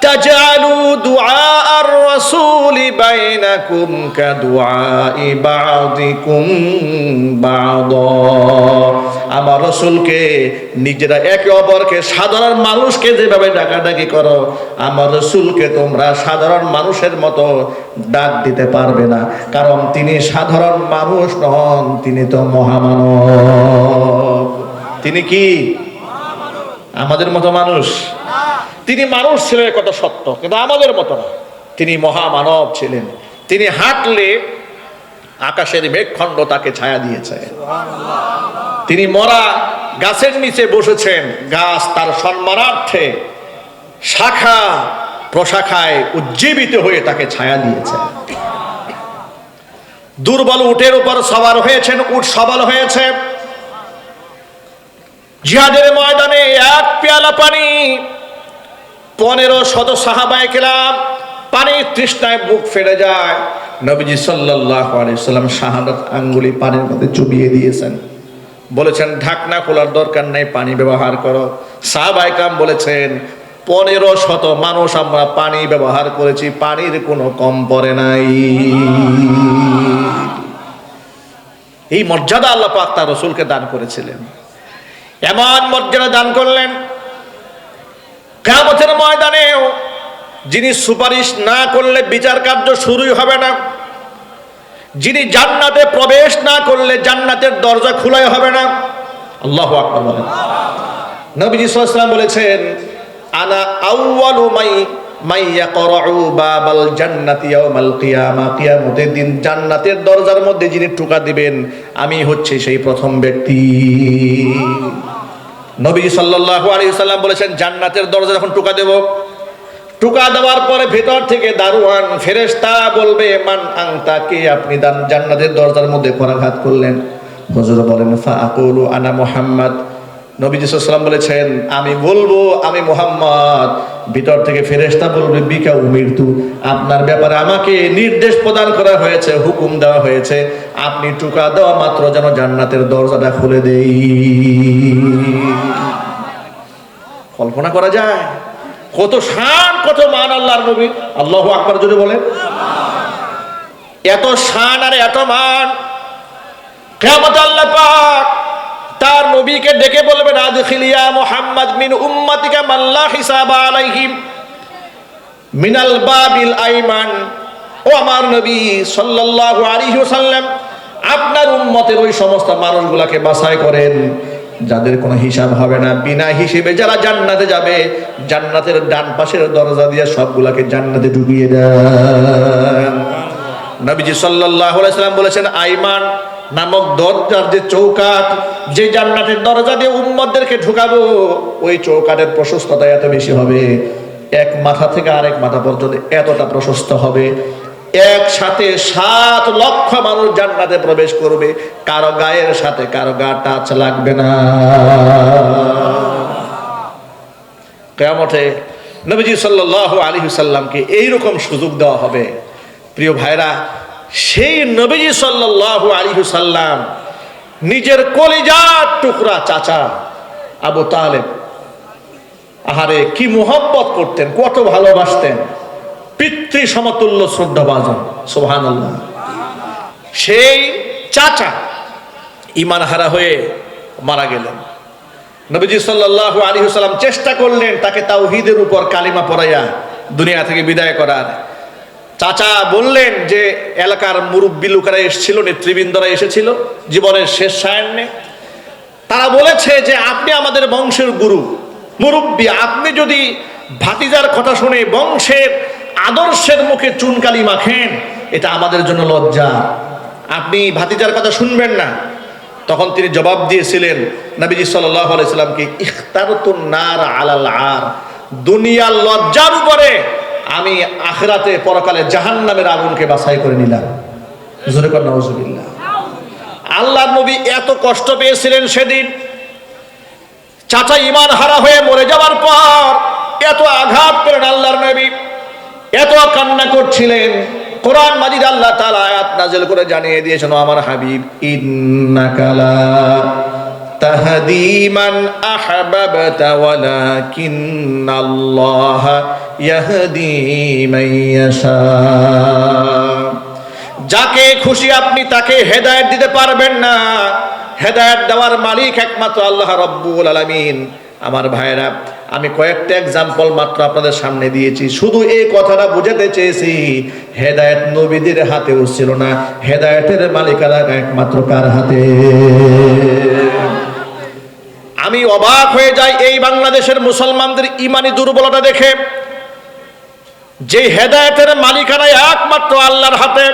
[SPEAKER 1] তাজআলু দুআআর রাসূলি বাইনাকুম কাদুআই বা'দিকুম বা'দা। আমার রাসূলকে নিজেরা একে অপরকে সাধারণ মানুষকে যেভাবে ডাকাডাকি করো, আমার রাসূলকে তোমরা সাধারণ মানুষের মতো ডাক দিতে পারবে না, কারণ তিনি সাধারণ মানুষ নন, তিনি তো মহামানব। তিনি কি আমাদের মতো মানুষ? তিনি মানুষ ছিলেন কত সত্য, কিন্তু আমাদের মতো না, তিনি মহামানব ছিলেন। তিনি হাঁটলে আকাশের মেঘখণ্ড তাকে ছায়া দিয়েছে। তিনি মরা গাছের নিচে বসেছেন, গাছ তার সম্মানার্থে শাখা প্রশাখায় উজ্জীবিত হয়ে তাকে ছায়া দিয়েছে। দুর্বল উটের উপর সওয়ার হয়েছেন, উট সবল হয়েছে। জিহাদের ময়দানে এক পেয়ালা পানি 1500 সাহাবায়ে কেরাম পানির তৃষ্ণায় বুক ফেটে যায়। নবীজি সাল্লাল্লাহু আলাইহি ওয়াসাল্লাম শাহাদাত আঙ্গুলি পানির মধ্যে চুবিয়ে দিয়েছেন, বলেছেন ঢাকনা খোলার দরকার নেই, পানি ব্যবহার করো। সাহাবায়ে কেরাম বলেছেন 1500 মানুষ আমরা পানি ব্যবহার করেছি, পানির কোনো কম পড়ে নাই। এই মর্যাদা আল্লাহ পাক তার রাসূলকে দান করেছিলেন। এমন মর্যাদা দান করলেন, কিয়ামতের ময়দানেও যিনি সুপারিশ না করলে বিচার কার্য শুরুই হবে না, যিনি জান্নাতে প্রবেশ না করলে জান্নাতের দরজা খোলাই হবে না। আল্লাহু আকবার বলেন। নবীজি সাল্লাল্লাহু আলাইহি ওয়াসাল্লাম বলেছেন, আনা আউয়ালু মাই ইয়াকরাউ বাবাল জান্নাতি ইয়াউমাল কিয়ামা। কিয়ামতের দিন জান্নাতের দরজার মধ্যে যিনি টোকা দিবেন, আমি হচ্ছে সেই প্রথম ব্যক্তি। নবী সাল্লাল্লাহু আলাইহি ওয়াসাল্লাম বলেছেন, জান্নাতের দরজা যখন টোকা দেব, টোকা দেওয়ার পরে ভেতর থেকে দারোয়ান ফেরেশতা বলবে, মান আনতা, কে আপনি? জান্নাতের দরজার মধ্যে করাঘাত করলেন। হুজুর বলেন, ফা আকুলু আনা মুহাম্মদ। নবীজি সাল্লাল্লাহু আলাইহি ওয়াসাল্লাম বলেছেন, আমি বলবো আমি মুহাম্মদ। ভিতর থেকে ফেরেশতা বলবে, বিকা উমিরতু, আপনার ব্যাপারে আমাকে নির্দেশ প্রদান করা হয়েছে, হুকুম দেওয়া হয়েছে, আপনি টোকা দেওয়া মাত্র যেন জান্নাতের দরজাটা খুলে দেই। কল্পনা করা যায় কত শান, কত মান আল্লাহর নবী। আল্লাহু আকবার জোরে বলেন। এত শান আর এত মান, কিয়ামতে আল্লাহ পাক তার নবীকে ডেকে বলবেন, আদখিলিয়া মুহাম্মদ মিন উম্মাতিকা মান লা হিসাবা আলাইহিম মিনাল বাবিল আইমান। ও আমার নবী সাল্লাল্লাহু আলাইহি ওয়াসাল্লাম, আপনার উম্মতের ওই সমস্ত মানুষগুলোকে বাছাই করেন যাদের কোনো হিসাব হবে না, বিনা হিসেবে যারা জান্নাতে যাবে, জান্নাতের ডান পাশের দরজা দিয়ে সবগুলাকে জান্নাতে ঢুকিয়ে দেন। নবীজি সাল্লাল্লাহু আলাইহি ওয়াসাল্লাম বলেছেন, আইমান নামক দরজার যে চৌকাঠ, যে জান্নাতের দরজা দিয়ে উম্মতদেরকে ঢুকাবো, ওই চৌকাঠের প্রশস্ততা এত বেশি হবে, এক মাথা থেকে আরেক মাথা পর্যন্ত এতটা প্রশস্ত হবে। একসাথে 7 লক্ষ মানুষ জান্নাতে প্রবেশ করবে, কারো গায়ের সাথে কারো গা টাচ লাগবে না। কিয়ামতে নবীজি সাল্লাল্লাহু আলাইহি ওয়াসাল্লামকে এইরকম সুযোগ দেওয়া হবে। প্রিয় ভাইরা, সেই নবীজি সাল্লাল্লাহু আলাইহি ওয়াসাল্লাম নিজের কলিজার টুকরা চাচা আবু তালেব, আহারে কি মোহব্বত করতেন, কত ভালোবাসতেন, পিতৃ সমতুল্য শ্রদ্ধাভাজন। সুবহানাল্লাহ। সেই চাচা ঈমান হারা হয়ে মারা গেলেন। নবীজি সাল্লাল্লাহু আলাইহি ওয়াসাল্লাম চেষ্টা করলেন তাকে তাওহীদের উপর কালিমা পড়াইয়া দুনিয়া থেকে বিদায় করার। চাচা বললেন যে এলাকার মুরব্বী লোকেরা এসেছিল, নেতৃবৃন্দরা এসেছিল জীবনের শেষ সায়ান্নে, তারা বলেছে যে আপনি আমাদের বংশের গুরু মুরব্বী, আপনি যদি ভাতিজার কথা শুনে বংশের আদর্শের মুখে চুনকালি মাখেন, এটা আমাদের জন্য লজ্জা, আপনি ভাতিজার কথা শুনবেন না। তখন তিনি জবাব দিয়েছিলেন নবীজি সাল্লাল্লাহু আলাইহি সাল্লামকে, ইখতারতুন নার আলাল আর, দুনিয়ার লজ্জার উপরে আমি আখিরাতে পরকালে জাহান্নামের আগুনকে বাছাই করে নিলাম। জোরে কর নাউজুবিল্লাহ। আল্লাহর নবী এত কষ্ট পেয়েছিলেন সেদিন, চাচা ঈমান হারা হয়ে মরে যাওয়ার পর এত আঘাত পেলেন আল্লাহর নবী, এত কান্না করছিলেন। কোরআন মাজিদ আল্লাহ তাআলা আয়াত নাযিল করে জানিয়ে দিয়েছেন, আমার হাবিব ইন্নাকা লা তাহদি মান আহবাবতা ওয়ালাকিন্নাল্লাহা ইয়াহদি মান ইয়াশা। যাকে খুশি আপনি তাকে হেদায়েত দিতে পারবেন না, হেদায়েত দেওয়ার মালিক একমাত্র আল্লাহ রাব্বুল আলামিন। আমার ভাইরা, আমি কয়েকটা এক্সাম্পল মাত্র আপনাদের সামনে দিয়েছি, শুধু এই কথাটা বুঝাতে চেয়েছি হেদায়েত নবীদের হাতেও ছিল না, হেদায়েতের মালিকানা একমাত্র কার হাতে? আমি অবাক হয়ে যাই এই বাংলাদেশের মুসলমানদের ইমানি দুর্বলতা দেখে, যে হেদায়েতের মালিকানা একমাত্র আল্লাহর হাতে।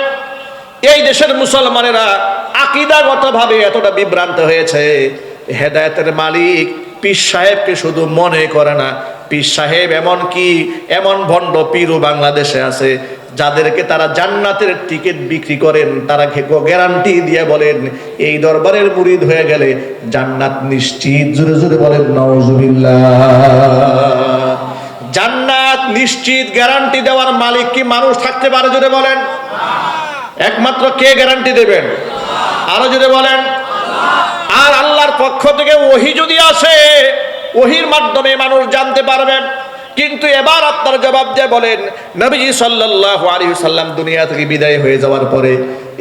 [SPEAKER 1] এই দেশের মুসলমানেরা আকীদাগতভাবে এতটা বিভ্রান্ত হয়েছে, হেদায়েতের মালিক পীর সাহেবকে শুধু মনে করে না, পীর সাহেব এমন ভণ্ড পীরও বাংলাদেশে আছে যাদেরকে তারা জান্নাতের টিকিট বিক্রি করেন, তারা গ্যারান্টি দিয়ে বলেন এই দরবারের মুরিদ হয়ে গেলে জান্নাত নিশ্চিত। জোরে জোরে বলেন নাউজুবিল্লাহ। জান্নাত নিশ্চিত গ্যারান্টি দেওয়ার মালিক কি মানুষ থাকতে পারে? জোরে বলেন। একমাত্র কে গ্যারান্টি দেবেন? আরো জোরে বলেন। আর আল্লাহর পক্ষ থেকে ওহী যদি আসে, ওহীর মাধ্যমে মানুষ জানতে পারবেন। কিন্তু এবার আপনার জবাব দিয়ে বলেন, নবীজি সাল্লাল্লাহু আলাইহি সাল্লাম দুনিয়া থেকে বিদায় হয়ে যাওয়ার পরে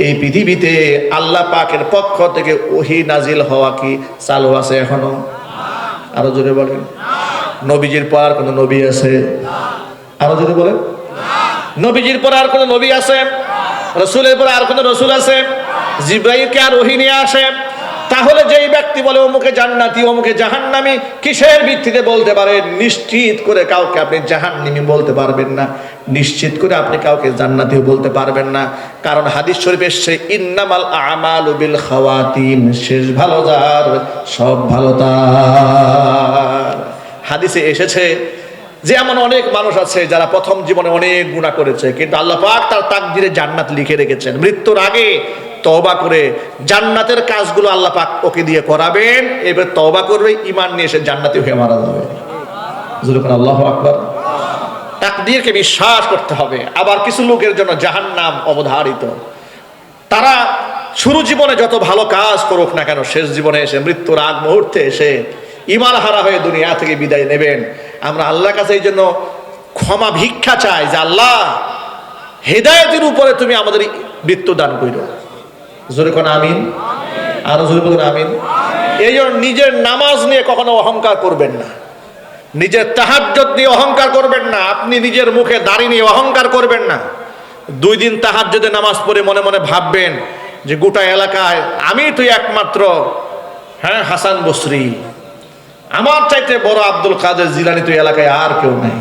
[SPEAKER 1] এই পৃথিবীতে আল্লাহ পাকের পক্ষ থেকে ওহী নাজিল হওয়া কি চালু আছে এখনো? আরো জোরে বলেন। নবীজির পর আর কোন নবী আছে? আরো জোরে বলেন। নবীজির পর আর কোন নবী আছে? রাসূলের পর আর কোন রাসূল আছে? জিবরাইলকে আর ওহী নিয়ে আসে? তাহলে যেই ব্যক্তি বলে অমুকে জান্নাতি অমুকে জাহান্নামী, কিসের ভিত্তিতে বলতে পারেন? নিশ্চিত করে কাউকে আপনি জাহান্নামী বলতে পারবেন না, নিশ্চিত করে আপনি কাউকে জান্নাতীও বলতে পারবেন না। কারণ হাদিস শরীফে এসেছে ইন্নামাল আমালু বিল খাওয়াতিম, শেষ ভালো যার সব ভালো তার। হাদিসে এসেছে যে এমন অনেক মানুষ আছে যারা প্রথম জীবনে অনেক গুনাহ করেছে, কিন্তু আল্লাহ পাক তার তাকদীরে জান্নাত লিখে রেখেছেন। মৃত্যুর আগে তওবা করে জান্নাতের কাজগুলো আল্লাহ পাক ওকে দিয়ে করাবেন, এবার তওবা করবে, ঈমান নিয়ে এসে জান্নাতি হয়ে মারা যাবে। জোরে বলেন আল্লাহু আকবার। তাকদীরকে বিশ্বাস করতে হবে। আবার কিছু লোকের জন্য জাহান্নাম অবধারিত। তারা শুরু জীবনে যত ভালো কাজ করুক না কেন, শেষ জীবনে এসে মৃত্যুর আগ মুহূর্তে এসে ঈমান হারা হয়ে দুনিয়া থেকে বিদায় নেবেন। আমরা আল্লাহর কাছে এই জন্য ক্ষমা ভিক্ষা চাই যে আল্লাহ হেদায়েতের উপরে তুমি আমাদের মৃত্যু দান করো। জোরে কোন আমিন। আরো জোরে বলুন আমিন। এই জন্য নিজের নামাজ নিয়ে কখনো অহংকার করবেন না, নিজের তাহাজ্জুদ নিয়ে অহংকার করবেন না, আপনি নিজের মুখে দাড়ি নিয়ে অহংকার করবেন না। 2 দিন তাহাজ্জুদে নামাজ পড়ে মনে মনে ভাববেন যে গোটা এলাকায় আমি তুই একমাত্র হাসান বসরি, আমার চাইতে বড় আব্দুল কাদের জিলানী তুই এলাকায় আর কেউ নাই।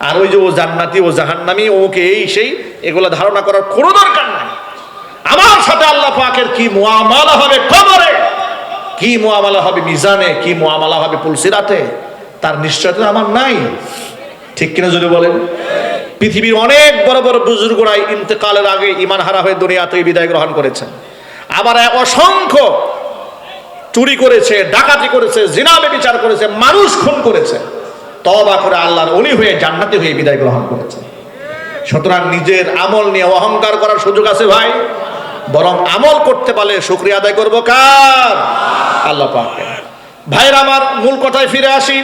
[SPEAKER 1] আর ওই যে ও জান্নাতি ও জাহান্নামী ওকে এই সেই এগুলো ধারণা করার কোনো দরকার নাই। আমার সাথে আল্লাহ পাকের কি মুআমালা হবে কবরে, কি মুআমালা হবে মিজানে, কি মুআমালা হবে পুলসিরাতে, তার নিশ্চয়তা আমার নাই। ঠিক কিনা যদি বলেন? পৃথিবীর অনেক বড় বড় বুজুর্গরা ইন্তেকালের আগে ঈমান হারা হয়ে দুনিয়া থেকে বিদায় গ্রহণ করেছেন। আবার অসংখ্য চুরি করেছে, ডাকাতি করেছে, জিনা ব্যভিচার করেছে, মানুষ খুন করেছে, তওবা করে আল্লাহর ওলি হয়ে জান্নাতি হয়ে বিদায় গ্রহণ করেছে। সুতরাং নিজের আমল নিয়ে অহংকার করার সুযোগ আছে ভাই? বরং আমল করতে পারলে শুকরিয়া আদায় করব কার? আল্লাহ পাকের। ভাইরা আমার, মূল কথায় ফিরে আসি।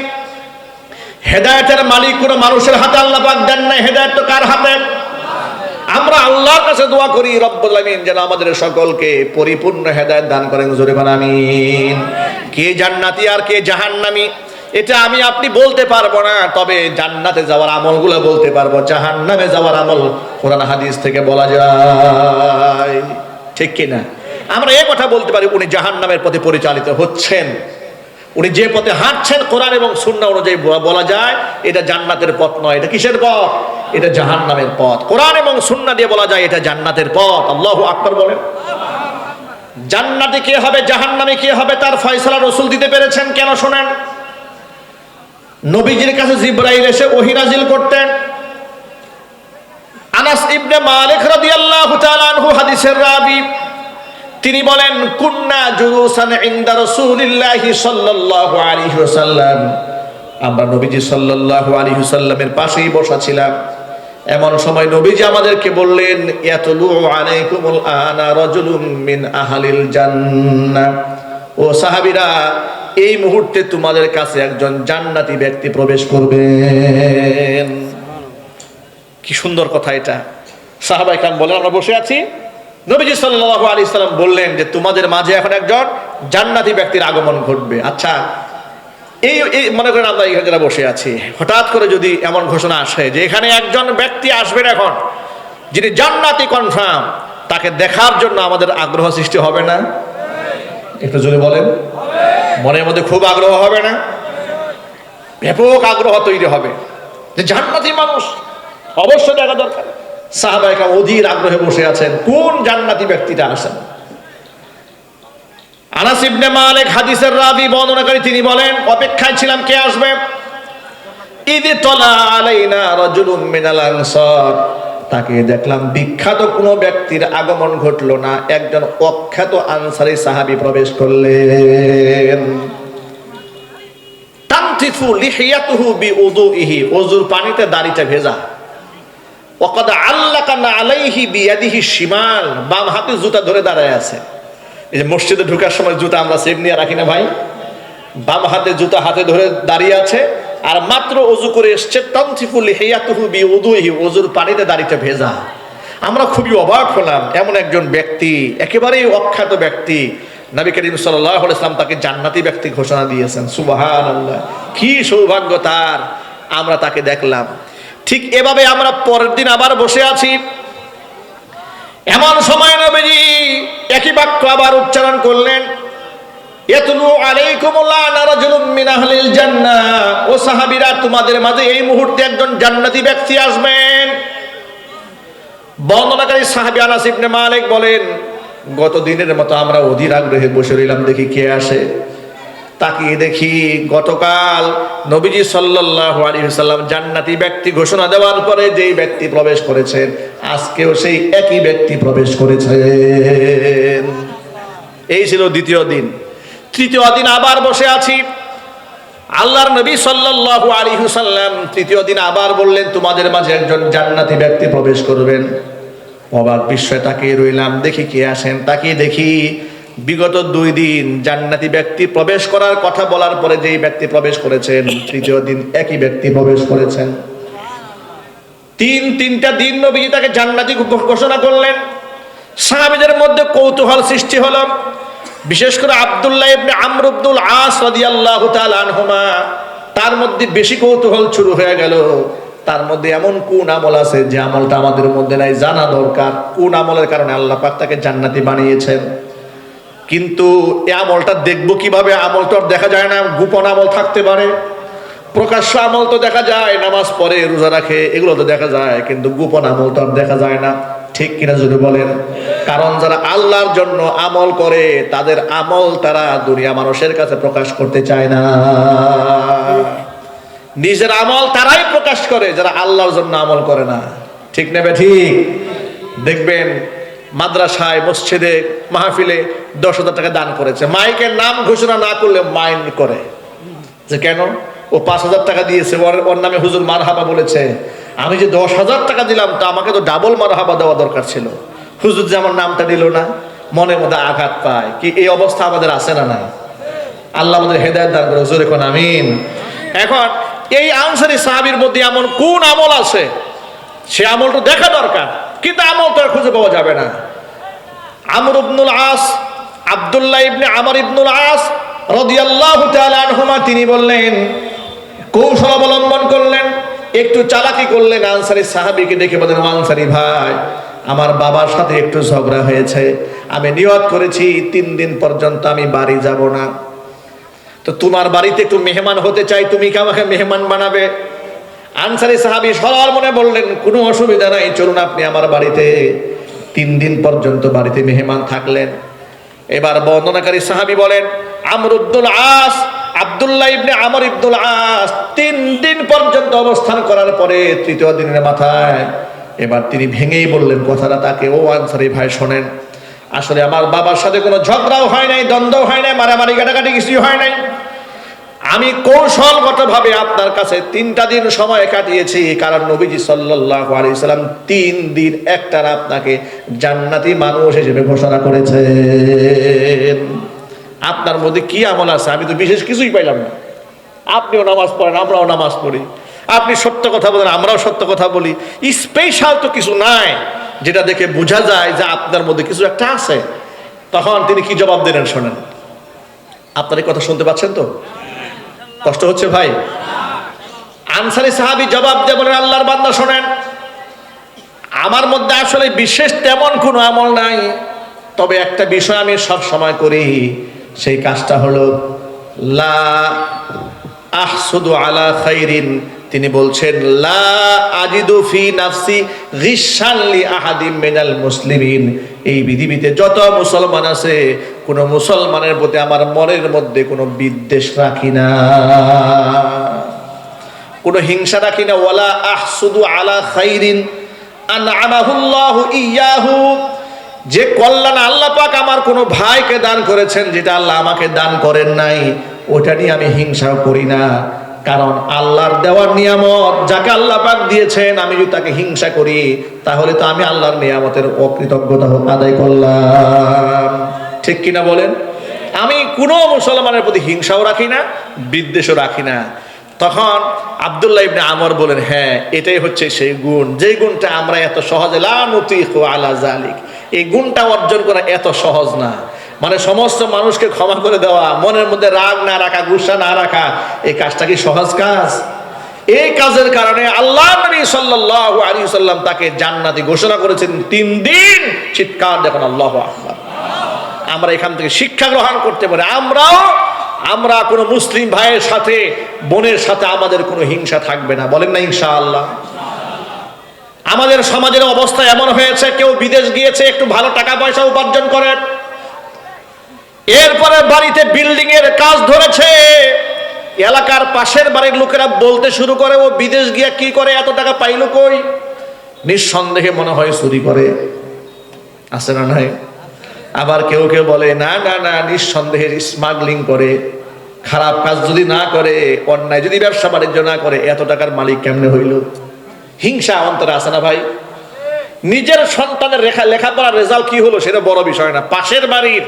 [SPEAKER 1] হেদায়েতের মালিক কোন মানুষের হাতে আল্লাহ পাক দেন নাই, হেদায়েত তো কার হাতে? আমরা আল্লাহর কাছে দোয়া করি রব্বুল আলামিন যেন আমাদের সকলকে পরিপূর্ণ হেদায়েত দান করেন। জোরে বলেন আমিন। কে জান্নাতি আর কে জাহান্নামী এটা আমি আপনি বলতে পারবো না, তবে জান্নাতে যাওয়ার আমলগুলো বলতে পারবো, জাহান্নামে যাওয়ার আমল কোরআন হাদিস থেকে বলা যায়। ঠিক কিনা? আমরা এই কথা বলতে পারি উনি জাহান্নামের পথে পরিচালিত হচ্ছেন, উনি যে পথে হাঁটছেন কোরআন এবং সুন্নাহ অনুযায়ী বলা যায় এটা জান্নাতের পথ নয়। এটা কিসের পথ? এটা জাহান্নামের পথ। কোরআন এবং সুন্নাহ দিয়ে বলা যায় এটা জান্নাতের পথ। আল্লাহু আকবার বলেন। জান্নাতে কে হবে, জাহান্নামে কে হবে, তার ফয়সালা রাসূল দিতে পেরেছেন। কেন শুনেন, নবীজির কাছে জিবরাইল এসে ওহী নাজিল করতেন। আনাস ইবনে মালিক রাদিয়াল্লাহু তাআলা আনহু হাদিসের রাবী, তিনি বলেন, কুন্না জুলুসান ইনদা রাসূলিল্লাহি সাল্লাল্লাহু আলাইহি ওয়াসাল্লাম, আমরা নবীজি সাল্লাল্লাহু আলাইহি ওয়াসাল্লামের পাশেই বসা ছিলাম। এমন সময় নবীজি আমাদেরকে বললেন, ইয়াতলু আলাইকুমুল আনা রাজুলুম মিন আহলিল জান্নাহ, ও সাহাবীরা, এই মুহূর্তে তোমাদের কাছে একজন জান্নাতি ব্যক্তি প্রবেশ করবেন। কি সুন্দর কথা এটা। সাহাবায়ে কেরাম বলেন, আমরা বসে আছি, নবীজি সাল্লাল্লাহু আলাইহি সাল্লাম বললেন যে তোমাদের মাঝে এখন একজন জান্নাতি ব্যক্তির আগমন ঘটবে। আচ্ছা, এই মনে করেন আমরা এখানে বসে আছি, হঠাৎ করে যদি এমন ঘোষণা আসে যে এখানে একজন ব্যক্তি আসবেন এখন, যিনি জান্নাতি কনফার্ম, তাকে দেখার জন্য আমাদের আগ্রহ সৃষ্টি হবে না? একটু জোরে বলেন। মনের মধ্যে খুব আগ্রহ হবে না? ব্যাপক আগ্রহ তৈরি হবে যে জান্নাতি মানুষ অবশ্যই দেখা দরকার। সাহাবায়ে কেরাম অধীর আগ্রহে বসে আছেন, কোন জান্নাতি ব্যক্তিটা আসেন। আনাস ইবনে মালিক হাদিসের রাবি বর্ণনাকারী, তিনি বলেন, অপেক্ষায় ছিলাম কে আসবে। ইদ তলা আলাইনা রাজুলুম মিনাল আনসার, তাকে দেখলাম বিখ্যাত কোনো ব্যক্তির আগমন ঘটলো না, একজন অখ্যাত আনসারী সাহাবী প্রবেশ করলেন। তানতিফু লিহিয়াতুহু বিউদুইহি, ওযুর পানিতে দাড়িটা ভেজা। ওয়াকাদ আল্লাকানা আলাইহি বিয়াদিহি শিমাল, বাম হাতে জুতা ধরে দাঁড়ায় আছে। এই যে মসজিদে ঢোকার সময় জুতা আমরা সেভ নিয়ে রাখি না ভাই, বাম হাতে জুতা হাতে ধরে দাঁড়িয়ে আছে, আর মাত্র ওযু করে এসছে। তানতিফু লিহিয়াতুহু বিউদুইহি, ওযুর পানিতে দাড়িটা ভেজা। আমরা খুবই অবাক হলাম, এমন একজন ব্যক্তি, একেবারেই অখ্যাত ব্যক্তি, নবী করিম সাল্লাল্লাহু আলাইহি ওয়াসাল্লাম তাকে জান্নাতি ব্যক্তি ঘোষণা দিয়েছেন। সুবহানাল্লাহ, কি সৌভাগ্য তার, আমরা তাকে দেখলাম। ঠিক এভাবে আমরা পরের দিন আবার বসে আছি, এমন সময় নবীজি একই বাক্য আবার উচ্চারণ করলেন, ইয়াতলু আলাইকুমুল আনা রাজুলুম মিন আহলিল জান্নাহ, ও সাহাবীরা, তোমাদের মাঝে এই মুহূর্তে একজন জান্নাতি ব্যক্তি আসবেন। বর্ণনাকারী সাহাবী আনাস ইবনে মালিক বলেন, গত দিনের মতো আমরা অধীর আগ্রহে বসে রইলাম, দেখি কে আসে। তাকিয়ে দেখি গতকাল নবীজি সাল্লাল্লাহু আলাইহি ওয়াসাল্লাম জান্নাতি ব্যক্তি ঘোষণা দেওয়ার পরে যেই ব্যক্তি প্রবেশ করেছেন, আজকেও সেই একই ব্যক্তি প্রবেশ করেছেন। এই ছিল দ্বিতীয় দিন। তৃতীয় দিন আবার বসে আছি, আল্লাহর নবী সাল্লাল্লাহু আলাইহি ওয়াসাল্লাম তৃতীয় দিন আবার বললেন, তোমাদের মাঝে একজন জান্নাতি ব্যক্তি প্রবেশ করবেন। অবাক বিস্ময়ে তাকিয়ে রইলাম, দেখি কে আসেন। তাকিয়ে দেখি বিগত 2 দিন জান্নাতি ব্যক্তি প্রবেশ করার কথা বলার পরে যেই ব্যক্তি প্রবেশ করেছেন, তৃতীয় দিন একই ব্যক্তি প্রবেশ করেছেন। তিনটা দিন নবীজি তাকে জান্নাতি ঘোষণা করলেন। সাহাবীদের মধ্যে কৌতূহল সৃষ্টি হলো, বিশেষ করে আব্দুল্লাহ ইবনে আমর ইবনুল আস রাদিয়াল্লাহু তাআলা আনহুমা, তার মধ্যে বেশি কৌতূহল শুরু হয়ে গেল। তার মধ্যে এমন কোন আমল আছে যে আমলটা আমাদের মধ্যে নাই, জানা দরকার। কোন আমলের কারণে আল্লাহ পাক তাকে জান্নাতি বানিয়েছেন। কিন্তু এই আমলটা দেখবো কিভাবে? আমল তো আর দেখা যায় না, গোপন আমল থাকতে পারে, প্রকাশ্য আমল তো দেখা যায়, নামাজ পড়ে, রোজা রাখে, এগুলো তো দেখা যায়, কিন্তু গোপন আমল তো আর দেখা যায় না। ঠিক কিনা যদি বলেন? কারণ যারা আল্লাহর জন্য আমল করে, তাদের আমল তারা দুনিয়া মানুষের কাছে প্রকাশ করতে চায় না। নিজের আমল তারাই প্রকাশ করে যারা আল্লাহর জন্য আমল করে না। ঠিক নেবে? ঠিক। দেখবেন মাদ্রাসায়, মসজিদে, মাহফিলে 10,000 টাকা দান করেছে, মাইকের নাম ঘোষণা না করলে মাইন্ড করে যে কেন ও 5,000 টাকা দিয়েছে, ওর নামে হুজুর মারহাবা বলেছে, আমি যে 10,000 টাকা দিলাম তা আমাকে তো ডাবল মারহাবা দেওয়া দরকার ছিল, হুজুর যে আমার নামটা দিল না, মনের মধ্যে আঘাত পায়। কি এই অবস্থা আমাদের আছে না নাই? আল্লাহ আমাদের হেদায়েত দান করে, হুজুর এখন আমিন। এখন এই আনসারী সাহাবীর মধ্যে এমন কোন আমল আছে, সে আমলটা দেখা দরকার, কিন্তু আমল তো আর খুঁজে পাওয়া যাবে না। আমর ইবনুল আস, আব্দুল্লাহ ইবনে আমর ইবনুল আস রাদিয়াল্লাহু তাআলা আনহুমা, তিনি বললেন, কৌশল অবলম্বন করলেন, একটু চালাকি করলেন। আনসারী সাহাবীকে দেখে বলেন, আনসারী ভাই, আমার বাবার সাথে একটু ঝগড়া হয়েছে, আমি নিয়ত করেছি 3 দিন পর্যন্ত আমি বাড়ি যাব না, তো তোমার বাড়িতে একটু মেহমান হতে চাই, তুমি কি আমাকে মেহমান বানাবে? আনসারী সাহাবী সরল মনে বললেন, কোনো অসুবিধা নাই, চলুন আপনি আমার বাড়িতে। 3 দিন পর্যন্ত বাড়িতে মেহমান থাকলেন। এবার বর্ণনাকারী সাহাবী বলেন, আমর ইবনুল আস, আব্দুল্লাহ ইবনে আমর ইবনুল আস 3 দিন পর্যন্ত অবস্থান করার পরে তৃতীয় দিনের মাথায় এবার তিনি ভেঙেই বললেন কথাটা তাকে, ও আনসারী ভাই শোনেন, আসলে আমার বাবার সাথে কোনো ঝগড়াও হয় নাই, দ্বন্দ্ব হয় নাই, মারামারি কাটাকাটি কিছুই হয় নাই। আমি কৌশলগতভাবে আপনার কাছে 3টা দিন সময় কাটিয়েছি, কারণ নবীজি সাল্লাল্লাহু আলাইহি সাল্লাম 3 দিন একটানা আপনাকে জান্নাতি মানুষ হিসেবে ঘোষণা করেছেন। আপনার মধ্যে কি আমল আছে? আমি তো বিশেষ কিছুই পাইলাম না। আপনিও নামাজ পড়েন, আমরাও নামাজ পড়ি, আপনি সত্য কথা বলেন, আমরাও সত্য কথা বলি। স্পেশাল তো কিছু নাই যেটা দেখে বোঝা যায় যে আপনার মধ্যে কিছু একটা আছে। তখন তিনি কি জবাব দিলেন শোনেন। আপনার এই কথা শুনতে পাচ্ছেন তো? কষ্ট হচ্ছে ভাই? আনসারী সাহাবী জবাব দিয়ে বলেন, আল্লাহর বান্দা শোনেন, আমার মধ্যে আসলে বিশেষ তেমন কোনো আমল নাই, তবে একটা বিষয় আমি সব সময় করি, সেই কাজটা হলো লা আহসুদু আলা খাইরিন। তিনি বলছেন লা আজিদু ফি নাফসি গিশান লি আহাদিম মিনাল মুসলিমিন। এই পৃথিবীতে যত মুসলমান আছে, কোন মুসলমানের প্রতি আমার মনের মধ্যে কোনো বিদ্বেষ রাখি না, কোনো হিংসা রাখি না। ওয়ালা আহসুদু আলা খাইরিন আনআমাহুল্লাহু ইয়াহু। যে কল্যাণ আল্লাহ পাক আমার কোনো ভাইকে দান করেছেন, যেটা আল্লাহ আমাকে দান করেন নাই, ওটা নিয়ে আমি হিংসাও করি না। কারণ আল্লাহর দেওয়ার নিয়ামত যাকে আল্লাহ পাক দিয়েছেন, আমি যদি তাকে হিংসা করি, তাহলে তো আমি আল্লাহর নিয়ামতের অকৃতজ্ঞতা আদায় করলাম। ঠিক কিনা বলেন? আমি কোনো মুসলমানের প্রতি হিংসাও রাখি না, বিদ্বেষও রাখি না। তখন আব্দুল্লাহ ইবনে আমর বলেন, হ্যাঁ, এটাই হচ্ছে সেই গুণ, যে গুণটা আমরা এত সহজে লা নুতিকু আলা যালিক, এই গুণটা অর্জন করা এত সহজ না। মানে সমস্ত মানুষকে ক্ষমা করে দেওয়া, মনের মধ্যে রাগ না রাখা, গুসা না রাখা, এই কাজটা কি সহজ কাজ? এই কাজের কারণে আল্লাহ নবী সাল্লাল্লাহু আলাইহি সাল্লাম তাকে জান্নাতি ঘোষণা করেছেন 3 দিন। চিৎকার দেখুন আল্লাহু আকবার। আমরা এখান থেকে শিক্ষা গ্রহণ করতে পারি, আমরা কোনো মুসলিম ভাইয়ের সাথে, বোনের সাথে আমাদের কোনো হিংসা থাকবে না। বলেন না ইনশাআল্লাহ? আমাদের সমাজের অবস্থা এমন হয়েছে, কেউ বিদেশ গিয়েছে, একটু ভালো টাকা পয়সা উপার্জন করে, এরপরে বাড়িতে বিল্ডিং এর কাজ ধরেছে, এলাকার পাশের বাড়ির লোকেরা বলতে শুরু করে, ও বিদেশ গিয়া কি করে, এত টাকা পাইলো কই? নিঃসন্দেহে মনে হয় চুরি করে, আছে না নাই? আবার কেউ কেউ বলে না না না, নিঃসন্দেহে স্মাগলিং করে। খারাপ কাজ যদি না করে, অন্যায় যদি ব্যবসা বাণিজ্য না করে, এত টাকার মালিক কেমনে হইল? হিংসা অন্তরে আছে না ভাই? নিজের সন্তানের লেখাপড়ার রেজাল্ট কি হলো সেটা বড় বিষয় না, পাশের বাড়ির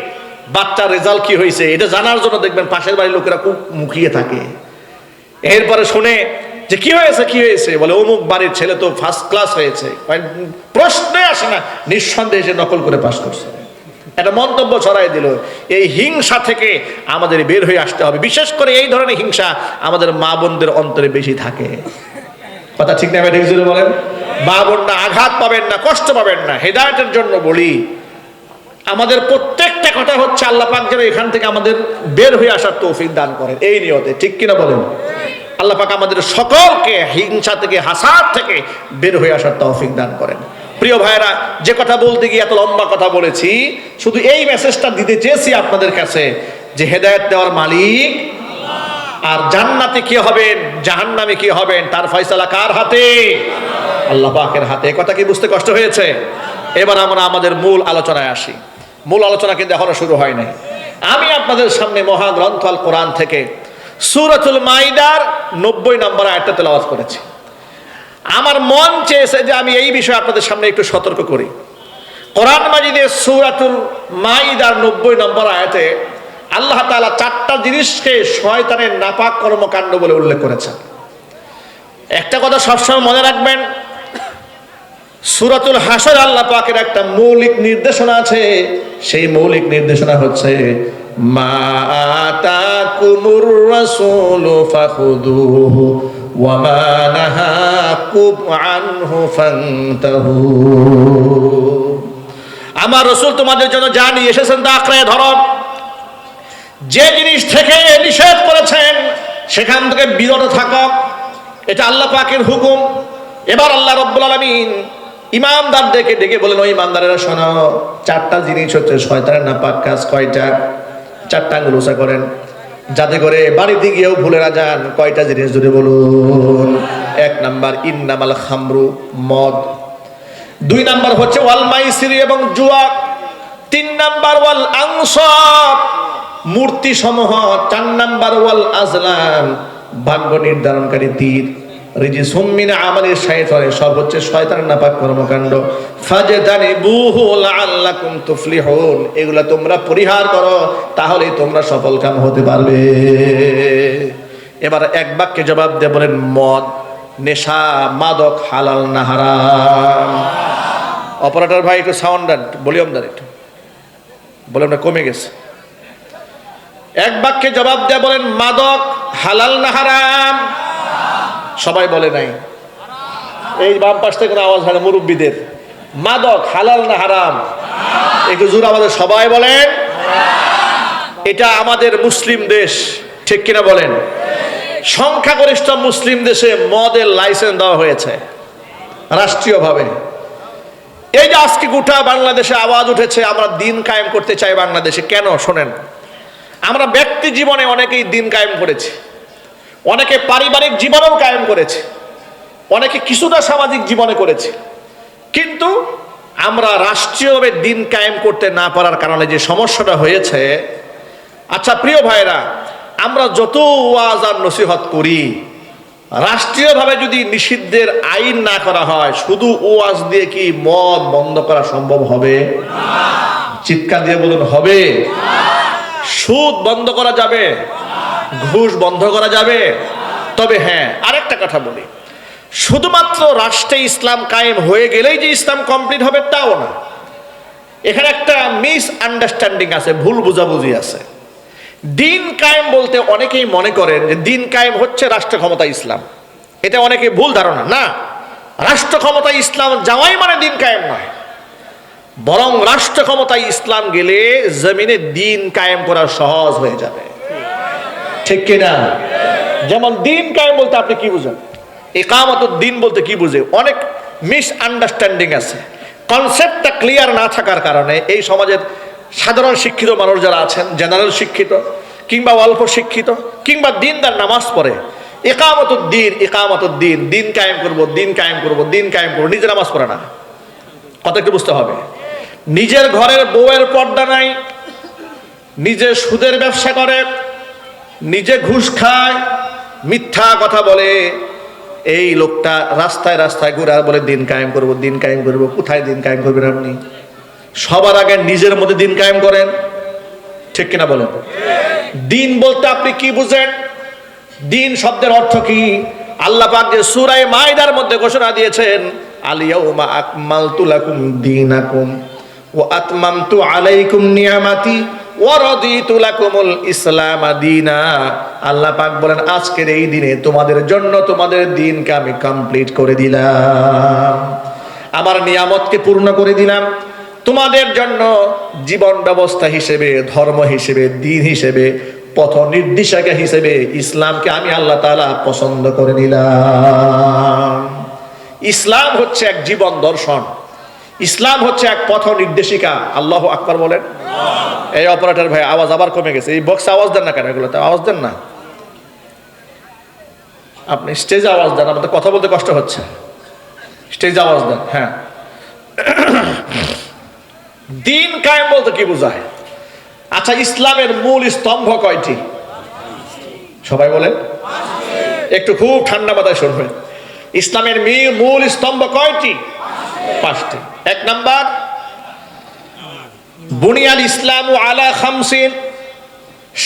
[SPEAKER 1] বাচ্চার রেজাল্ট কি হয়েছে এটা জানার জন্য দেখবেন পাশের বাড়ির লোকেরা খুব মুখিয়ে থাকে। এরপরে শুনে যে কি হয়েছে, বলে অমুক বাড়ির ছেলে তো ফার্স্ট ক্লাস হয়েছে, প্রশ্নে আসে না, নিঃসন্দেহে সে নকল করে পাস করছে। একটা মন্তব্য ছড়াই দিল। এই হিংসা থেকে আমাদের বের হয়ে আসতে হবে। বিশেষ করে এই ধরনের হিংসা আমাদের মা বোনদের অন্তরে বেশি থাকে। কথা ঠিক না? ঠিক জোরে বলেন। মা বোনরা আঘাত পাবেন না, কষ্ট পাবেন না। হেদায়েতের জন্য বলি, আমাদের প্রত্যেকটা কথা হচ্ছে আল্লাহ পাক যেন এখান থেকে আমাদের বের হয়ে আসার তৌফিক দান করেন, এই নিয়তে। ঠিক কিনা বলেন? আল্লাহ পাক আমাদের সকলকে হিংসা থেকে, হাসাদ থেকে বের হয়ে আসার তৌফিক দান করেন। প্রিয় ভাইরা, যে কথা বলতে গিয়ে এত লম্বা কথা বলেছি, শুধু এই মেসেজটা দিতে চেয়েছি আপনাদের কাছে যে হেদায়েত দেওয়ার মালিক আর জান্নাতে কি হবেন, জাহান্নামে কি হবেন, তার ফয়সালা কার হাতে? আল্লাহ পাকের হাতে। এই কথা কি বুঝতে কষ্ট হয়েছে? এবার আমরা আমাদের মূল আলোচনায় আসি। মূল আলোচনা কিন্তু এখনো শুরু হয় নাই। আমি আপনাদের সামনে মহাগ্রন্থ আল কোরআন থেকে সূরাতুল মাইদার 90 নম্বর আয়াতটা তেলাওয়াত করেছি। আমার মন চেয়েছে যে আমি এই বিষয়ে আপনাদের সামনে একটু সতর্ক করি। কোরআন মাজিদের সূরাতুল মাইদার 90 নম্বর আয়াতে আল্লাহ তাআলা 4টা জিনিসকে শয়তানের নাপাক কর্মকাণ্ড বলে উল্লেখ করেছেন। একটা কথা সবসময় মনে রাখবেন, সূরাতুল হাসর আল্লাহ পাকের একটা মৌলিক নির্দেশনা আছে। সেই মৌলিক নির্দেশনা হচ্ছে মা আতাকুমুর রাসূলু ফাখুযুহু ওয়া মা নাহাকুম আনহু ফান্তাহু। আমার রাসূল তোমাদের জন্য যা নিয়ে এসেছেন তা আঁকড়ে ধরো। যে জিনিস থেকে নিষেধ করেছেন সেখান থেকে বিরত থাকো, এটা আল্লাহ পাকের হুকুম। এবার আল্লাহ রাব্বুল আলামিন ইমানদারদেরকে ডেকে বলেন, ও ইমানদারেরা শোনো, 4টা জিনিস হচ্ছে শয়তানের নাপাক কাজ। কয়টা? 4টা আঙ্গুল উঁচা করেন যাতে করে বাড়িতে গিয়েও ভুলে না যান। কয়টা জিনিস যদি বলুন? 1 নাম্বার ইন্নামাল খামরু, মদ। 2 নাম্বার হচ্ছে ওয়াল মাইসির, এবং জুয়া। 3 নাম্বার ওয়াল আনসাব, মূর্তি সমূহ। 4 নাম্বার ওয়াল আজলাম, ভাগ্য নির্ধারণকারী তীর। রিজিসুম মিন আমালি শাইতান, সব হচ্ছে শয়তানের নাপাক কর্মকাণ্ড। ফাজতানিবুহু লাআল্লাকুম তুফলিহুন, এগুলা তোমরা পরিহার করো, তাহলেই তোমরা সফলকাম হতে পারবে। এবার এক বাক্যে জবাব দিয়ে বলেন, মদ, নেশা, মাদক হালাল না হারাম? অপারেটর ভাই একটু সাউন্ড দেন, ভলিউম দেন একটু, ভলিউমটা কমে গেছে। এক বাক্যে জবাব দিয়ে বলেন, মাদক হালাল না হারাম? সবাই বলে নাই। এই বাম পাশ থেকে কোনো আওয়াজ হয় মুরব্বীদের, মাদক হালাল না হারাম? একটু জোর আমাদের সবাই বলেন। এটা আমাদের মুসলিম দেশ, ঠিক কিনা বলেন? সংখ্যাগরিষ্ঠ মুসলিম দেশে মদের লাইসেন্স দেওয়া হয়েছে রাষ্ট্রীয়ভাবে। এই যে আজকে গোটা বাংলাদেশে আওয়াজ উঠেছে, আমরা দিন কায়েম করতে চাই বাংলাদেশে। কেন শোনেন, আমরা ব্যক্তি জীবনে অনেকেই দিন কায়েম করেছি, অনেকে পারিবারিক জীবনেও কায়েম করেছে, অনেকে কিছুটা সামাজিক জীবনে করেছে, কিন্তু আমরা রাষ্ট্রীয়ভাবে দিন কায়েম করতে না পারার কারণে যে সমস্যাটা হয়েছে। আচ্ছা প্রিয় ভাইরা, আমরা যত ওয়াজ আর নসিহত করি, রাষ্ট্রীয়ভাবে যদি নিষিদ্ধের আইন না করা হয়, শুধু ওয়াজ দিয়ে কি মদ বন্ধ করা সম্ভব হবে? চিৎকার দিয়ে বলুন, হবে? সুদ বন্ধ করা যাবে? ঘুষ বন্ধ করা যাবে? তবে হ্যাঁ, আরেকটা কথা বলি, শুধুমাত্র রাষ্ট্রে ইসলাম কায়েম হয়ে গেলেই যে ইসলাম কমপ্লিট হবে তাও না। এখানে একটা মিস আন্ডারস্ট্যান্ডিং আছে, ভুল বুঝাবুঝি আছে। দিন কায়েম বলতে অনেকেই মনে করেন যে দিন কায়েম হচ্ছে রাষ্ট্র ক্ষমতা ইসলাম। এটা অনেকে ভুল ধারণা। না, রাষ্ট্র ক্ষমতা ইসলাম যাওয়াই মানে দিন কায়েম নয়, বরং রাষ্ট্র ক্ষমতায় ইসলাম গেলে জমিনে দিন কায়েম করা সহজ হয়ে যাবে, ঠিক কিনা? যেমন দিন কায়েম বলতে আপনি কি বুঝেন, ইকামতুদ দিন বলতে কি বুঝে? অনেক মিস আন্ডারস্ট্যান্ডিং আছে। কনসেপ্টটা ক্লিয়ার না থাকার কারণে এই সমাজের সাধারণ শিক্ষিত মানুষ যারা আছেন, জেনারেল শিক্ষিত কিংবা অল্প শিক্ষিত কিংবা দিনদার, নামাজ পড়ে, ইকামতুদ দিন, ইকামতুদ দিন, দিন কায়েম করবো, দিন কায়েম করবো, দিন কায়েম করবো, নিজে নামাজ পড়ে না। কথা একটু বুঝতে হবে। নিজের ঘরের বউয়ের পর্দা নাই, নিজে সুদের ব্যবসা করে, নিজে ঘুষ খায়, মিথ্যা কথা বলে, এই লোকটা রাস্তায় রাস্তায় ঘুরে আর বলে দিন কায়েম করবো, দিন কায়েম করবো। কোথায় দিন কায়েম করবেন আপনি? সবার আগে নিজের মধ্যে দিন কায়েম করেন, ঠিক কিনা বলেন? দিন বলতে আপনি কি বুঝেন? দিন শব্দের অর্থ কি? আল্লাহ পাক যে সূরা মাইদার মধ্যে ঘোষণা দিয়েছেন, আল ইয়াউমা আকমালতু লাকুম দীনাকুম ওয়া আতমামতু আলাইকুম নিয়ামাতি ওয়া রাদিতু লাকুমুল ইসলাম দীনা। আল্লাহ পাক বলেন, আজকের এই দিনে তোমাদের জন্য তোমাদের দিনকে আমি কমপ্লিট করে দিলাম, আমার নিয়ামতকে পূর্ণ করে দিলাম। তোমাদের জন্য জীবন ব্যবস্থা হিসেবে, ধর্ম হিসেবে, দিন হিসেবে, পথ নির্দেশিকা হিসেবে ইসলামকে আমি আল্লাহ তাআলা পছন্দ করে নিলাম। ইসলাম হচ্ছে এক জীবন দর্শন, ইসলাম হচ্ছে এক পথ নির্দেশিকা। আল্লাহু আকবার বলেন। এই অপারেটর ভাই আওয়াজ আবার কমে গেছে, এই বক্সে আওয়াজ দেন না কেন? এগুলোতে আওয়াজ দেন না, আপনি স্টেজে আওয়াজ দেন, আমাদের কথা বলতে কষ্ট হচ্ছে, স্টেজে আওয়াজ দেন। হ্যাঁ, দিন কায়েম বলতে কি বোঝায়? আচ্ছা, ইসলামের মূল স্তম্ভ কয়টি? সবাই বলেন, একটু খুব ঠান্ডা মাথায় শুনবেন। ইসলামের মূল স্তম্ভ কয়টি? 5টি। 1 নাম্বার, বুনিয়াল ইসলামু আলা খামসিন,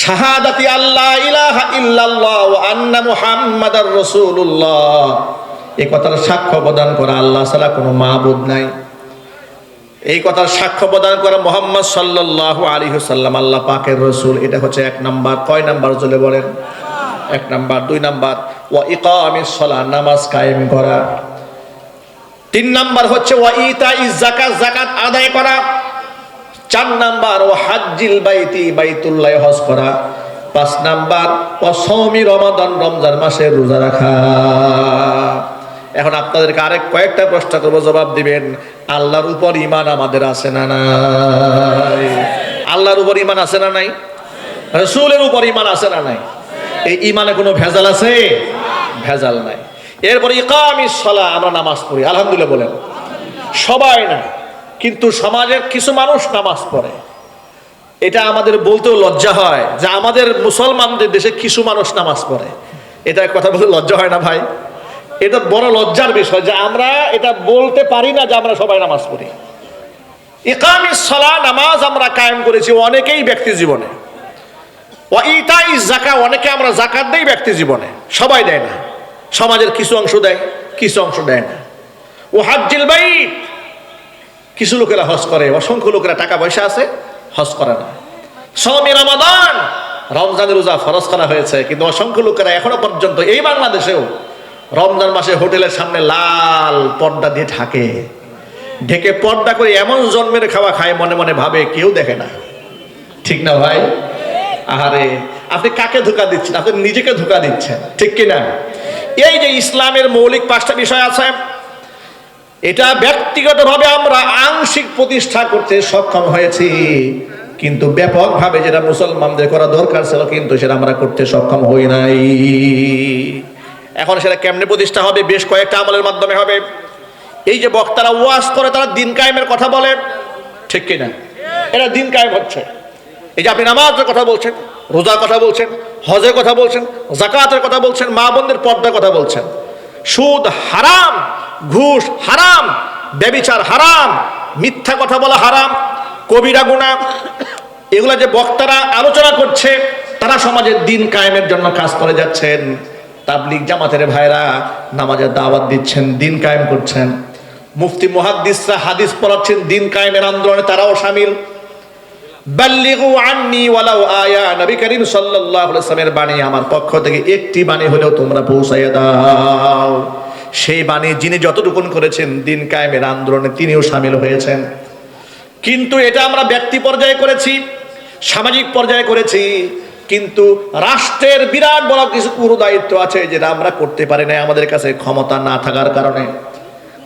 [SPEAKER 1] শাহাদাতি আল্লাহ ইলাহা ইল্লাল্লাহ ওয়া আন্না মুহাম্মাদার রাসূলুল্লাহ। এই কথার সাক্ষ্য প্রদান করা আল্লাহ ছাড়া কোনো মাবুদ নাই, এই কথার সাক্ষ্য প্রদান করা মুহাম্মদ সাল্লাল্লাহু আলাইহি ওয়াসাল্লাম আল্লাহ পাকের রাসূল। এটা হচ্ছে 1 নাম্বার। কয় নাম্বার চলে বলেন? 1 নাম্বার। 2 নাম্বার, ওয়া ইকামিস সালাহ, নামাজ কায়েম করা। 3 নাম্বার হচ্ছে ওয়া ইতাইজ যাকাত, যাকাত আদায় করা। 4 নাম্বার, ওয়া হাজ্জিল বাইতি, বাইতুল্লাহ হজ করা। 5 নাম্বার, ওয়া সাওমি রমাদান, রমজান মাসে রোজা রাখা। এখন আপনাদেরকে আরেক কয়েকটা প্রশ্ন করবো, জবাব দিবেন। আল্লাহর উপর ঈমান আমাদের আছে না নাই? আল্লাহর উপর ঈমান আছে না নাই? রাসূলের উপর ঈমান আছে না নাই? এই ঈমানে কোনো ভেজাল আছে? ভেজাল নাই। এরপর ইকামিস সালাহ, আমরা নামাজ পড়ি, আলহামদুলিল্লাহ বলেন। সবাই না, কিন্তু সমাজের কিছু মানুষ নামাজ পড়ে। এটা আমাদের বলতেও লজ্জা হয় যে আমাদের মুসলমানদের দেশে কিছু মানুষ নামাজ পড়ে। এটা কথা বলে লজ্জা হয় না ভাই? এটা বড় লজ্জার বিষয় যে আমরা এটা বলতে পারি না যে আমরা সবাই নামাজ পড়ি। ইকামিস সালাহ, নামাজ আমরা কায়েম করেছি অনেকেই ব্যক্তি জীবনে। ওয়া ইতাইজ যাকাত, অনেকে আমরা যাকাত দেই ব্যক্তি জীবনে, সবাই দেয় না। সমাজের কিছু অংশ দেয়, কিছু অংশ দেয় না। ও হাজ্জিল বাইত, কিছু লোকেরা হজ করে, অসংখ্য লোকেরা টাকা পয়সা আছে, হজ করে না। সওমি রমাদান, রমজানের রোজা ফরজ করা হয়েছে, কিন্তু অসংখ্য লোকেরা এখনো পর্যন্ত এই বাংলাদেশেও রমজান মাসে হোটেলের সামনে লাল পর্দা দিয়ে ঢেকে পর্দা করে এমন জন্মের খাওয়া খায়, মনে মনে ভাবে কেউ দেখে না। ঠিক না ভাই? আহারে, আপনি কাকে ধোঁকা দিচ্ছেন? আপনি নিজেকে ধোঁকা দিচ্ছেন, ঠিক কিনা? এই যে ইসলামের মৌলিক 5টা বিষয় আছে, এটা ব্যক্তিগতভাবে আমরা আংশিক প্রতিষ্ঠা করতে সক্ষম হয়েছি, কিন্তু ব্যাপকভাবে যেটা মুসলমানদের করা দরকার ছিল কিন্তু সেটা আমরা করতে সক্ষম হই নাই। এখন সেটা কেমনে প্রতিষ্ঠা হবে? বেশ কয়েকটা আমলের মাধ্যমে হবে। এই যে বক্তারা ওয়াজ করে, তারা দিন কায়েমের কথা বলে, ঠিক কিনা? এটা দিন কায়েম হচ্ছে। এই যে আপনি নামাজের কথা বলছেন, রোজার কথা বলছেন, হজের কথা বলছেন, যাকাতের কথা বলছেন, মা বোনদের পর্দার কথা বলছেন, সুদ হারাম, ঘুষ হারাম, ব্যভিচার হারাম, মিথ্যা কথা বলা হারাম, কবিরা গুনাহ, এগুলা যে বক্তারা আলোচনা করছে, তারা সমাজের দিন কায়েমের জন্য কাজ করে যাচ্ছেন। তাবলীগ জামাতের ভাইরা নামাজের দাওয়াত দিচ্ছেন, দিন কায়েম করছেন। মুফতি মুহাদ্দিসরা হাদিস পড়াচ্ছেন, দিন কায়েমের আন্দোলনে তারাও শামিল। বাল্লিগু আন্নি ওয়ালাউ আয়া, নবী করিম সাল্লাল্লাহু আলাইহি ওয়াসাল্লামের বাণী আমার পক্ষ থেকে একটি বাণী হলেও তোমরা পৌঁছাইয়া দাও। সেই বাণী যিনি যতটুকুন করেছেন দিন কায়েমের আন্দোলনে তিনিও শামিল হয়েছেন। কিন্তু এটা আমরা ব্যক্তি পর্যায়ে করেছি, সামাজিক পর্যায়ে করেছি, কিন্তু রাষ্ট্রের বিরাট বড় কিছু পুরো দায়িত্ব আছে যেটা আমরা করতে পারি না আমাদের কাছে ক্ষমতা না থাকার কারণে।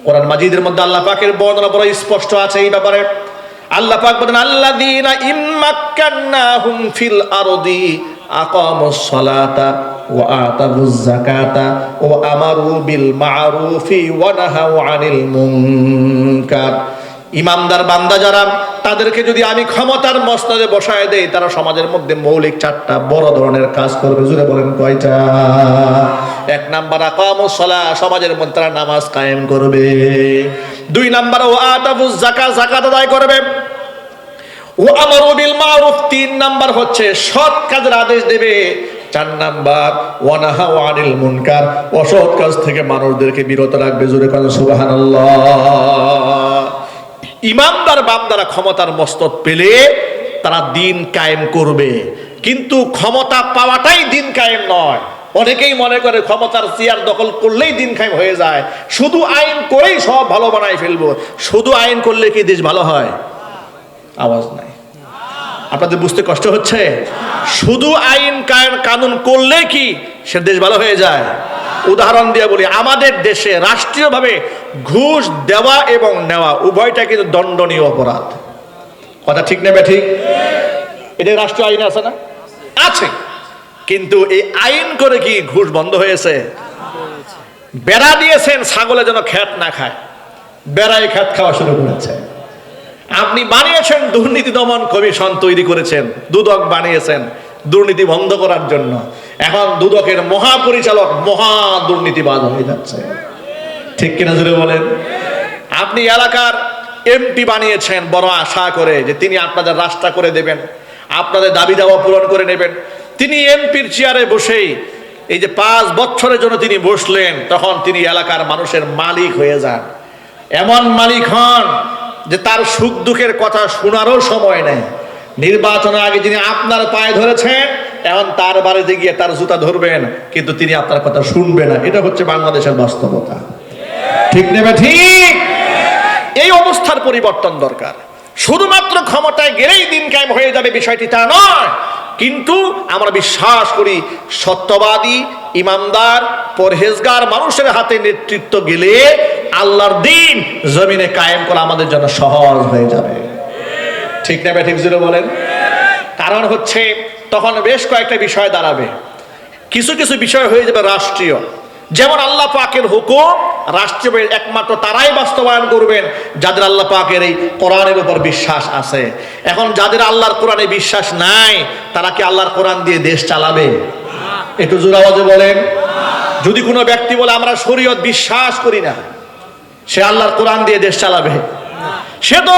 [SPEAKER 1] কোরআন মাজিদের মধ্যে আল্লাহ পাকের বর্ণনা বড় স্পষ্ট আছে এই ব্যাপারে। আল্লাহ পাক বলেন, আল্লাযীনা ইম্মাক্কান্নাহুম ফিল আরদি আকামুস সালাতা ওয়া আতাবুজ যাকাতা ওয়া আমারু বিল মা'রুফি ওয়া নাহাউ আনিল মুনকার। ইমানদার বান্দা যারা, তাদেরকে যদি আমি ক্ষমতার মসনদে বসায় দেই, তারা সমাজের মধ্যে মৌলিক 4টা বড় ধরনের কাজ করবে। জোরে বলেন কয়টা? 1 নাম্বার আকামুস সালাহ, সমাজের মধ্যে তারা নামাজ কায়েম করবে। 2 নাম্বার ওয়া আতাবুজ যাকাত, যাকাত আদায় করবে। ওয়া আমারু বিল মা'রুফ, 3 নাম্বার হচ্ছে সৎ কাজের আদেশ দেবে। 4 নাম্বার ওয়া নাহাউ আনিল মুনকার, অসৎ কাজ থেকে মানুষদেরকে বিরত রাখবে। জোরে বলেন সুবহানাল্লাহ। ইমানদার বান্দারা ক্ষমতার মসনদ পেলে তারা দিন কায়েম করবে, কিন্তু ক্ষমতা পাওয়াটাই দিন কায়েম নয়। অনেকেই মনে করে ক্ষমতার চেয়ার দখল করলেই দিন কায়েম হয়ে যায়, শুধু আইন করেই সব ভালো বানাই ফেলবো। শুধু আইন করলে কি দেশ ভালো হয়? আওয়াজ নাই, আপনাদের বুঝতে কষ্ট হচ্ছে? শুধু আইন কানুন করলে কি সে দেশ ভালো হয়ে যায়? উদাহরণ দিয়ে বলি, আমাদের দেশে রাষ্ট্রীয়ভাবে ঘুষ দেওয়া এবং নেওয়া উভয়টা কিন্তু দণ্ডনীয় অপরাধ। কথা ঠিক নেবে? ঠিক। এটা রাষ্ট্রীয় আইন আছে না? আছে। কিন্তু এই আইন করে কি ঘুষ বন্ধ হয়েছে? বেড়া দিয়েছেন ছাগলে যেন খেত না খায়, বেড়াই খেত খাওয়া শুরু করেছে। আপনি বানিয়েছেন দুর্নীতি দমন কমিশন, তৈরি করেছেন, দুদক বানিয়েছেন দুর্নীতি বন্ধ করার জন্য। এখন দুদকের মহাপরিচালক মহা দুর্নীতিবাজ হয়ে যাচ্ছে, ঠিক কিনা জুড়ে বলেন? আপনি এলাকার এমপি বানিয়েছেন বড় আশা করে যে তিনি আপনাদের রাস্তা করে দেবেন, আপনাদের দাবি দাওয়া পূরণ করে নেবেন। তিনি এমপির চেয়ারে বসেই এই যে 5 বছরের জন্য তিনি বসলেন, তখন তিনি এলাকার মানুষের মালিক হয়ে যান। এমন মালিক হন যে তার সুখ দুঃখের কথা শোনারও সময় নেই। নির্বাচনের আগে যিনি আপনার পায়ে ধরেছেন, এখন তার বাড়িতে গিয়ে তার জুতা ধরবেন, কিন্তু তিনি আপনার কথা শুনবে না। এটা হচ্ছে বাংলাদেশের বাস্তবতা, ঠিক নেবে? ঠিক। এই অবস্থার পরিবর্তন দরকার। শুধুমাত্র ক্ষমতায় গেলেই দিন কায়েম হয়ে যাবে বিষয়টি তা নয়, কিন্তু আমরা বিশ্বাস করি সত্যবাদী, ইমানদার, পরহেজগার মানুষের হাতে নেতৃত্ব গেলে আল্লাহর দিন জমিনে কায়েম করা আমাদের জন্য সহজ হয়ে যাবে, ঠিক না? ঠিক জুড়ে বলেন। কারণ হচ্ছে তখন বেশ কয়েকটা বিষয় দাঁড়াবে। কিছু কিছু বিষয় হয়ে যাবে রাষ্ট্রীয়, যেমন আল্লাহ পাকের হুকুম রাষ্ট্রে একমাত্র তারাই বাস্তবায়ন করবেন যাদের আল্লাহ পাকের এই কোরআনের উপর বিশ্বাস আছে। এখন যাদের আল্লাহর কোরআনে বিশ্বাস নাই তারা কি আল্লাহর কোরআন দিয়ে দেশ চালাবে? একটু জোরে আওয়াজে বলেন। যদি কোনো ব্যক্তি বলে আমরা শরীয়ত বিশ্বাস করি না, সে আল্লাহর কোরআন দিয়ে দেশ চালাবে? সে তো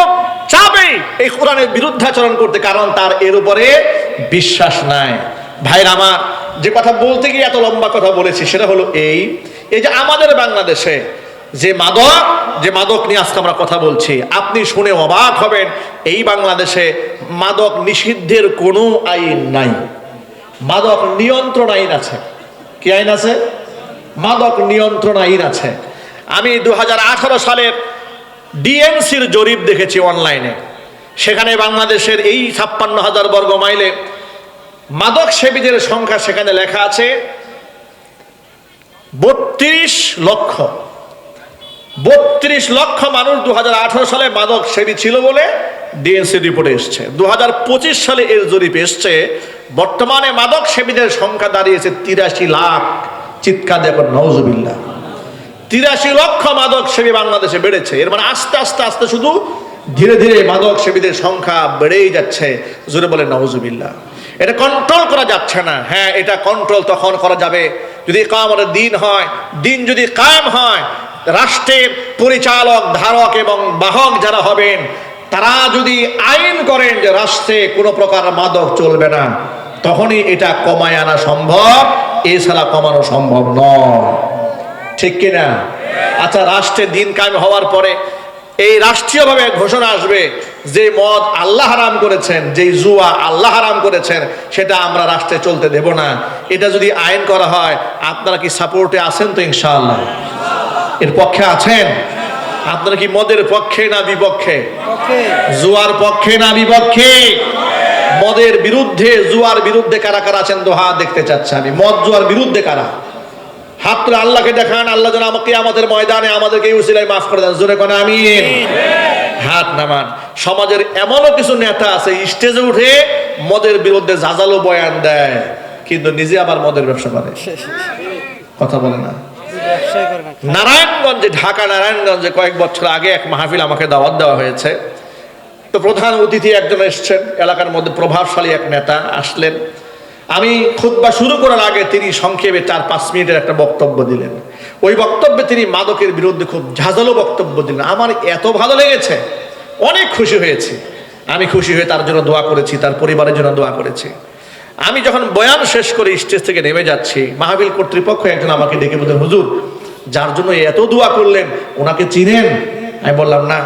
[SPEAKER 1] চাবেই এই কোরআনের বিরুদ্ধাচরণ করতে, কারণ তার এর উপরে বিশ্বাস নাই। ভাইরা আমার, যে কথা বলতে গিয়ে এত লম্বা কথা বলেছি সেটা হলো এই যে আমাদের বাংলাদেশে যে মাদক নিয়ে আজকে আমরা কথা বলছি, আপনি শুনে অবাক হবেন এই বাংলাদেশে মাদক নিষিদ্ধের কোনো আইন নাই। মাদক নিয়ন্ত্রণ আইন আছে। কি আইন আছে? মাদক নিয়ন্ত্রণ আইন আছে। আমি 2018 সালের ডিএনসির জরিপ দেখেছি অনলাইনে। সেখানে বাংলাদেশের এই 56,000 বর্গ মাইলে মাদক সেবীদের সংখ্যা সেখানে লেখা আছে 32 লক্ষ। 32 লক্ষ মানুষ 2018 সালে মাদক সেবী ছিল বলে ডিএনসি রিপোর্টে এসছে। 2025 সালে এর জরিপ এসছে বর্তমানে মাদক সেবীদের সংখ্যা দাঁড়িয়েছে 83 লাখ। চিৎকার দেখো নাউজুবিল্লাহ। 83 লক্ষ মাদক সেবী বাংলাদেশে বেড়েছে। এর মানে আস্তে আস্তে আস্তে শুধু ধীরে ধীরে মাদক সেবীদের সংখ্যা বেড়েই যাচ্ছে। জোরে বলে নাউজুবিল্লাহ। এটা কন্ট্রোল করা যাচ্ছে না। হ্যাঁ, এটা কন্ট্রোল তখন করা যাবে যদি কায়ামতের দিন হয়। দিন যদি কায়েম হয়, রাষ্ট্রের পরিচালক, ধারক এবং বাহক যারা হবেন তারা যদি আইন করেন যে রাষ্ট্রে কোনো প্রকার মাদক চলবে না, তখনই এটা কমায় আনা সম্ভব, এছাড়া কমানো সম্ভব নয়। ঠিক কিনা? আচ্ছা, রাষ্ট্রের দিন কায়েম হওয়ার পরে এই রাষ্ট্রীয়ভাবে ঘোষণা আসবে যে মদ আল্লাহ হারাম করেছেন, যে জুয়া আল্লাহ হারাম করেছেন, সেটা আমরা রাষ্ট্রে চলতে দেব না। এটা যদি আইন করা হয়, আপনারা কি সাপোর্টে আছেন তো? ইনশাআল্লাহ এর পক্ষে আছেন? আপনারা কি মদের পক্ষে না বিপক্ষে? জুয়ার পক্ষে না বিপক্ষে? মদের বিরুদ্ধে, জুয়ার বিরুদ্ধে কারা কারা আছেন তো হাত দেখতে চাচ্ছে আমি। মদ জুয়ার বিরুদ্ধে কারা? হাত তুলে আল্লাহকে দেখান। আল্লাহ যেন আমাকে আমাদের ময়দানে আমাদেরকে এই উসিলায় মাফ করে দেন। জোরে কোন আমিন। হাত নামান। সমাজের এমনও কিছু নেতা আছে স্টেজে উঠে মদের বিরুদ্ধে জাজালো বয়ান দেয়, কিন্তু নিজে আবার মদের ব্যবসা করে। কথা বলে না। নারায়ণগঞ্জে, ঢাকা নারায়ণগঞ্জে কয়েক বছর আগে এক মাহফিল আমাকে দাওয়াত দেওয়া হয়েছে। তো প্রধান অতিথি একজন এসছেন, এলাকার মধ্যে প্রভাবশালী এক নেতা আসলেন। আমি খুতবা শুরু করার আগে তিনি সংক্ষেপে 4-5 মিনিটের একটা বক্তব্য দিলেন। ওই বক্তব্যে তিনি মাদকের বিরুদ্ধে খুব ঝাঁঝালো বক্তব্য দিলেন। আমার এত ভালো লেগেছে, অনেক খুশি হয়েছি। আমি খুশি হয়ে তার জন্য দোয়া করেছি, তার পরিবারের জন্য দোয়া করেছি। আমি যখন বয়ান শেষ করে স্টেজ থেকে নেমে যাচ্ছি, মাহফিল কর্তৃপক্ষ একজন আমাকে ডেকে বললেন, হুজুর, যার জন্য এত দোয়া করলেন ওনাকে চিনেন? আমি বললাম না,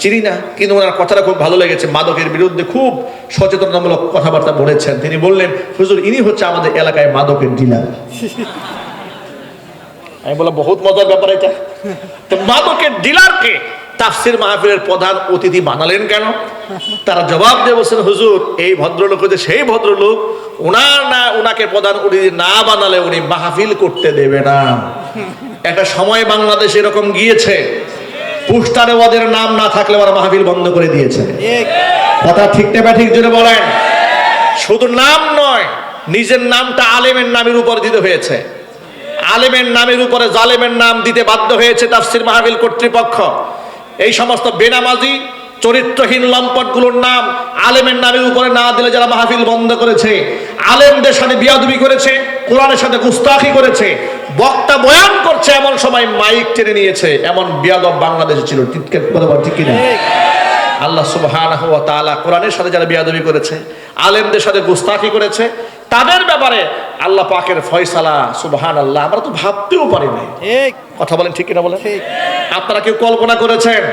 [SPEAKER 1] চিনি না, কিন্তু ওনার কথাটা খুব ভালো লেগেছে। মাদকের বিরুদ্ধে খুব সচেতনতামূলক কথাবার্তা বলেছেন। তিনি বললেন, হুজুর, ইনি হচ্ছে আমাদের এলাকায় মাদকের ডিলার। আমি বললাম, বহুত মজার ব্যাপার এটা। তো মাদকের ডিলারকে তাফসির মাহফিলের প্রধান অতিথি বানালেন কেন? তারা জবাব দিয়ে বলছেন, হুজুর, এই ভদ্রলোক হচ্ছে সেই ভদ্রলোক, ওনাকে প্রধান অতিথি না বানালে উনি মাহফিল করতে দেবে না। একটা সময় বাংলাদেশ এরকম গিয়েছে, পোস্টারে ওদের নাম না থাকলে ওরা মাহফিল বন্ধ করে দিয়েছে। কথা ঠিক না ঠিক জোরে বলেন। শুধু নাম নয়, নিজের নামটা আলেমের নামের উপর দিতে হয়েছে। আলেমের নামের উপরে জালেমের নাম দিতে বাধ্য হয়েছে তাফসির মাহফিল কর্তৃপক্ষ। এই সমস্ত বেনামাজি চরিত্রহীন লম্পটগুলোর নাম আলেমের নামের উপরে না দিলে যারা মাহফিল বন্ধ করেছে, আলেমদের সাথে বিয়াদবি করেছে, কোরআনের সাথে গুস্তাখি করেছে, বক্তা বয়ান করছে এমন সময় মাইক টেনে নিয়েছে, এমন বিয়াদব বাংলাদেশে ছিল। ঠিক কিনা? আল্লাহ সুবহানাহু ওয়া তাআলা কোরআনের সাথে যারা বিয়াদবি করেছে, আলেমদের সাথে গুস্তাখি করেছে, তাদের ব্যাপারে আল্লাহ পাকের ফয়সালা সুবহানাল্লাহ আমরা তো ভাবতেও পারি না। কথা বলেন ঠিক কিনা বলেন? আপনারা কেউ কল্পনা করেছেন?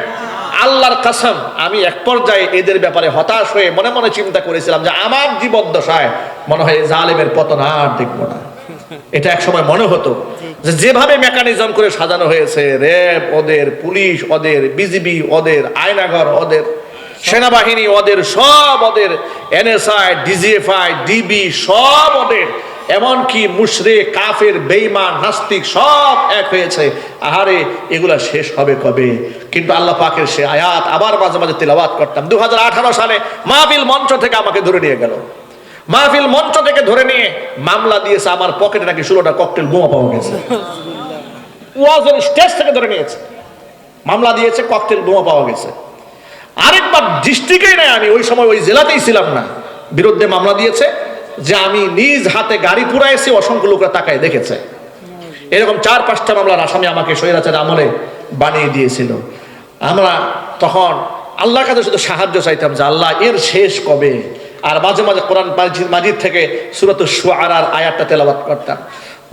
[SPEAKER 1] আল্লাহর কসম, আমি এক পর্যায়ে এদের ব্যাপারে হতাশ হয়ে মনে মনে চিন্তা করেছিলাম যে আমার জীবদ্দশায় মনে হয় জালেমের পতন আর দেখবো না। এটা এক সময় মনে হতো যে যেভাবে মেকানিজম করে সাজানো হয়েছে, র্যাব ওদের, পুলিশ ওদের, বিজিবি ওদের, আয়নাঘর ওদের, সেনাবাহিনী ওদের, সব ওদের, এনএসআই, ডিজিএফআই, ডিবি সব ওদের, এমনকি মুশরিক, কাফের, বেঈমান, নাস্তিক সব এক হয়েছে। আহারে, এগুলা শেষ হবে কবে? কিন্তু আল্লাহ পাকের সে আয়াত আবার মাঝে মাঝে তেলাওয়াত করতাম। 2018 সালে মাহফিল মঞ্চ থেকে আমাকে ধরে নিয়ে গেল। মাহফিল মঞ্চ থেকে ধরে নিয়ে মামলা দিয়েছে, আমার পকেটে নাকি 16টা ককটেল বোমা পাওয়া গেছে। ওয়াজের স্টেজ থেকে ধরে নিয়েছে, মামলা দিয়েছে, ককটেল বোমা পাওয়া গেছে। আরেকবার ডিস্ট্রিক্টেই নাই, আমি ওই সময় ওই জেলাতেই ছিলাম না, বিরুদ্ধে মামলা দিয়েছে যে আমি নিজ হাতে গাড়ি পুরাইছি, অসংখ্য লোকরা তাকায় দেখেছে। এরকম 4-5টা মামলার আসামি আমাকে স্বৈরাচারের আমলে বানিয়ে দিয়েছিল। আমরা তখন আল্লাহর কাছে শুধু সাহায্য চাইতাম যে আল্লাহ এর শেষ কবে। আর মাঝে মাঝে কোরআন মাজিদ থেকে সূরাতুশ শুআরার আয়াতটা তেলাওয়াত করতাম,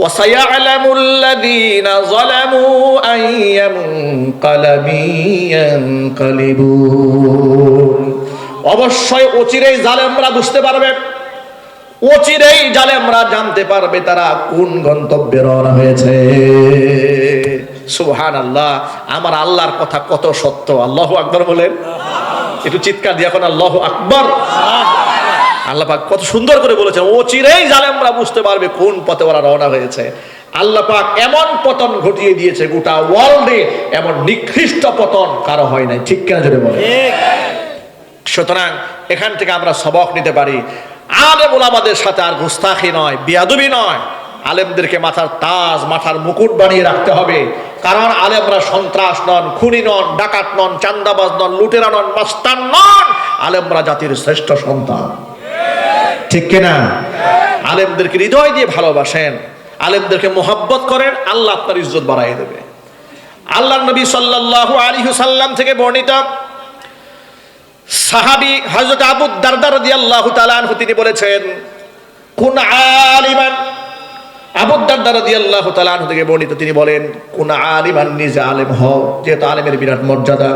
[SPEAKER 1] ওয়াসায়ালামুল লাযীনা যালামু আইয়ামুনকালাবি ইয়ানকালিবুন। অবশ্যই অচিরেই জালেমরা বুঝতে পারবে, অচিরেই জালেমরা জানতে পারবে তারা কোন গন্তব্যে রওনা হয়েছে। সুবহানাল্লাহ, আমার আল্লাহর কথা কত সত্য। আল্লাহু আকবার বলেন, একটু চিৎকার দিয়ে এখন আল্লাহু আকবার। আল্লাহ পাক কত সুন্দর করে বলেছেন, অচিরেই জালেমরা বুঝতে পারবে কোন পথে ওরা রওনা হয়েছে। আল্লাহ পাক এমন পতন ঘটিয়ে দিয়েছে গোটা ওয়ার্ল্ডে, এমন নিকৃষ্ট পতন কারো হয় নাই। ঠিক কেন জোরে বলেন? সুতরাং এখান থেকে আমরা সবক নিতে পারি, আলেম ওলামাদের সাথে আর গুস্তাখি নয়, বেয়াদবি নয়। আলেমদেরকে মাথার তাজ, মাথার মুকুট বানিয়ে রাখতে হবে। কারণ আলেমরা সন্ত্রাস নন, খুনি নন, ডাকাত নন, চান্দাবাজ নন, লুটেরা নন, মাস্তান নন। আলেমরা জাতির শ্রেষ্ঠ সন্তান। ঠিক কিনা? আলেমদেরকে হৃদয় দিয়ে ভালোবাসেন, আলেমদেরকে মোহাব্বত করেন, আল্লাহ আপনার ইজ্জত বাড়াই দেবে। আল্লাহর নবী সাল্লাল্লাহু আলাইহি ওয়াসাল্লাম থেকে বর্ণিত সাহাবী হযরত আবু দারদা রাদিয়াল্লাহু তাআলা আনহু তিনি বলেছেন, কুন আলিমান। আবু দারদা রাদিয়াল্লাহু তাআলা আনহু থেকে বর্ণিত, তিনি বলেন, কুন আলিমান, নিজে আলেম হও, যেহেতু আলেমের বিরাট মর্যাদা।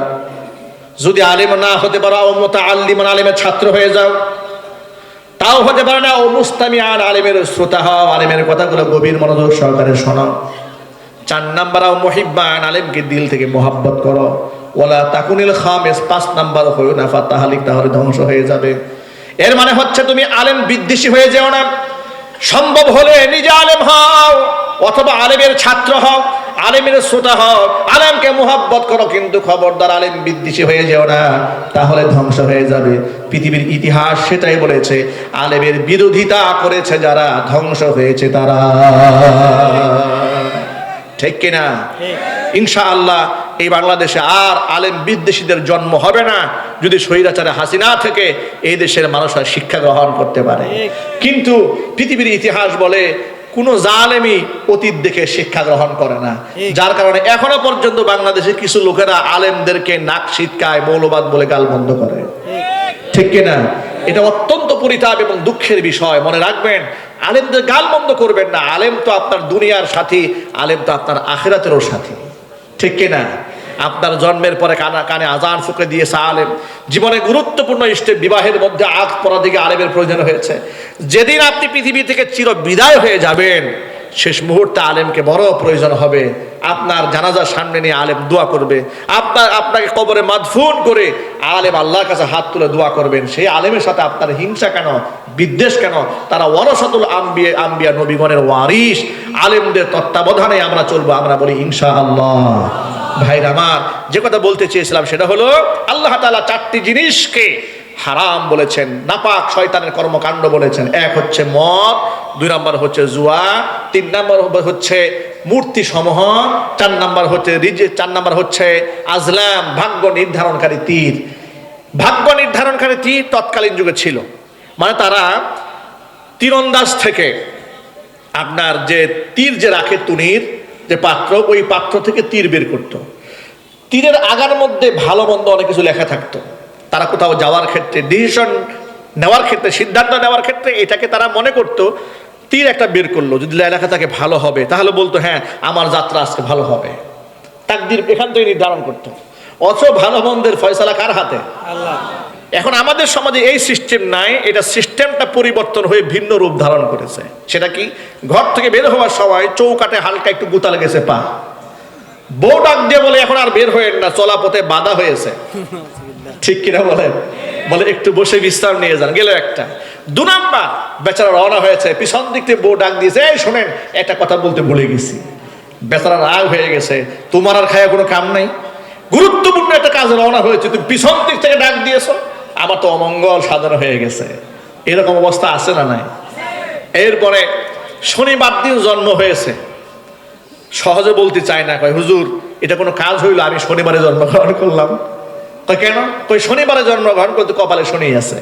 [SPEAKER 1] যদি আলেম না হতে পারো, ও মুতাআল্লিমান, আলেমের ছাত্র হয়ে যাও। তাও হতে পারে না, ও মুস্তামিআন, আলেমের শ্রোতা হও, আলেমের কথাগুলো গভীর মনোযোগ সহকারে শোনো। 4 নাম্বার, ও মুহিব্বান, আলেমকে দিল থেকে মোহাব্বত করো। ওয়ালা তাকুনিল খামিস, 5 নাম্বার হইও না ফাতাহালিক, তাহলে ধ্বংস হয়ে যাবে। এর মানে হচ্ছে তুমি আলেম বিদ্বেষী হয়ে যেও না। সম্ভব হলে নিজে আলেম হও, অথবা আলেমের ছাত্র হও, আলেমের শ্রোতা হও, আলেমকে মোহাব্বত করো, কিন্তু খবরদার আলেম বিদ্বেষী হয়ে যেও না, তাহলে ধ্বংস হয়ে যাবে। পৃথিবীর ইতিহাস সেটাই বলেছে, আলেমের বিরোধিতা করেছে যারা, ধ্বংস হয়েছে তারা। ঠিক কিনা? ইনশাআল্লাহ এই বাংলাদেশে আর আলেম বিদ্বেষীদের জন্ম হবে না, যদি স্বৈরাচারে হাসিনা থেকে এই দেশের মানুষরা শিক্ষা গ্রহণ করতে পারে। কিন্তু পৃথিবীর ইতিহাস বলে কোন জালেমই অতীত দেখে শিক্ষা গ্রহণ করে না, যার কারণে এখনো পর্যন্ত বাংলাদেশে কিছু লোকেরা আলেমদেরকে নাক সিটকায়, মৌলবাদ বলে গালমন্দ করে। ঠিক কিনা? এটা অত্যন্ত পরিতাপ এবং দুঃখের বিষয়। মনে রাখবেন, আলেমদের গালমন্দ করবেন না। আলেম তো আপনার দুনিয়ার সাথী, আলেম তো আপনার আখিরাতেরও সাথী। ঠিক কিনা? আপনার জন্মের পরে কানে আজান ফুঁকে দিয়েছে আলেম, জীবনে গুরুত্বপূর্ণ স্টেপ, বিবাহের মধ্যে আগ পড়ার দিকে আলেমের প্রয়োজন হয়েছে। যেদিন আপনি পৃথিবী থেকে চির বিদায় হয়ে যাবেন, শেষ মুহূর্তে আলেমকে বড় প্রয়োজন হবে। আপনার জানাজার সামনে নিয়ে আলেম দোয়া করবে, আপনাকে কবরে মাদফুন করে আলেম আল্লাহর কাছে হাত তুলে দোয়া করবেন। সেই আলেমের সাথে আপনার হিংসা কেন, বিদ্বেষ কেন? তারা ওয়ারাসাতুল আম্বিয়া, নবীগণের ওয়ারিস। আলেমদের তত্ত্বাবধানে আমরা চলবো, আমরা বলি ইনশাআল্লাহ। ভাইরা আমার, যে কথা বলতে চেয়েছিলাম সেটা হলো, আল্লাহ তাআলা 4টি জিনিসকে হারাম বলেছেন, নাপাক শয়তানের কর্মকাণ্ড বলেছেন। 1 হচ্ছে মদ, 2 নাম্বার হচ্ছে জুয়া, 3 নাম্বার হচ্ছে মূর্তি সমূহ, 4 নাম্বার হচ্ছে রিজিক, 4 নাম্বার হচ্ছে আজলাম, ভাগ্য নির্ধারণকারী তীর। ভাগ্য নির্ধারণকারী তীর তৎকালীন যুগে ছিল, মানে তারা তীরন্দাজ থেকে আপনার যে তীর যে রাখে, তুনির যে পাত্র, ওই পাত্র থেকে তীর বের করত। তীরের আগার মধ্যে ভালো মন্দ অনেক কিছু লেখা থাকতো। তারা কোথাও যাওয়ার ক্ষেত্রে, ডিসিশন নেওয়ার ক্ষেত্রে, সিদ্ধান্ত নেওয়ার ক্ষেত্রে এটাকে তারা মনে করতো, তীর একটা বের করলো, যদি লেখা থাকে ভালো হবে, তাহলে বলতো হ্যাঁ আমার যাত্রা আজকে ভালো হবে। তাকদীর এখান থেকে নির্ধারণ করতো। অথচ ভালো মন্দের ফয়সালা কার হাতে? আল্লাহ। এখন আমাদের সমাজে এই সিস্টেম নাই, এটা সিস্টেমটা পরিবর্তন হয়ে ভিন্ন রূপ ধারণ করেছে। সেটা কি? ঘর থেকে বের হওয়ার সময় চৌকাটে হালকা একটু গুতা লেগেছে পা, বউ ডাক দিয়ে বলে এখন আর বের হয়েন না, চলা পথে বাধা হয়েছে। ঠিক কিনা বলেন? বলে একটু বসে বিশ্রাম নিয়ে যান, গেল একটা। 2 নাম্বার, বেচারা রওনা হয়েছে, পিছন দিক থেকে বউ ডাক দিয়েছে, এই শোনেন একটা কথা বলতে ভুলে গেছি। বেচারা রাগ হয়ে গেছে, তোমার আর খায়া কোনো কাম নাই, গুরুত্বপূর্ণ একটা কাজে রওনা হয়েছে, তুমি পিছন দিক থেকে ডাক দিয়েছো, আমার তো অমঙ্গল সাধন হয়ে গেছে। এরকম অবস্থা আছে না নাই? এরপরে শনিবার দিন জন্ম হয়েছে, সহজে বলতে চায় না, কয় হুজুর এটা কোনো কাজ হইলো, আমি শনিবারে জন্মগ্রহণ করলাম। কয় কেন? কই শনিবারে জন্মগ্রহণ করতে কপালে শনি আছে।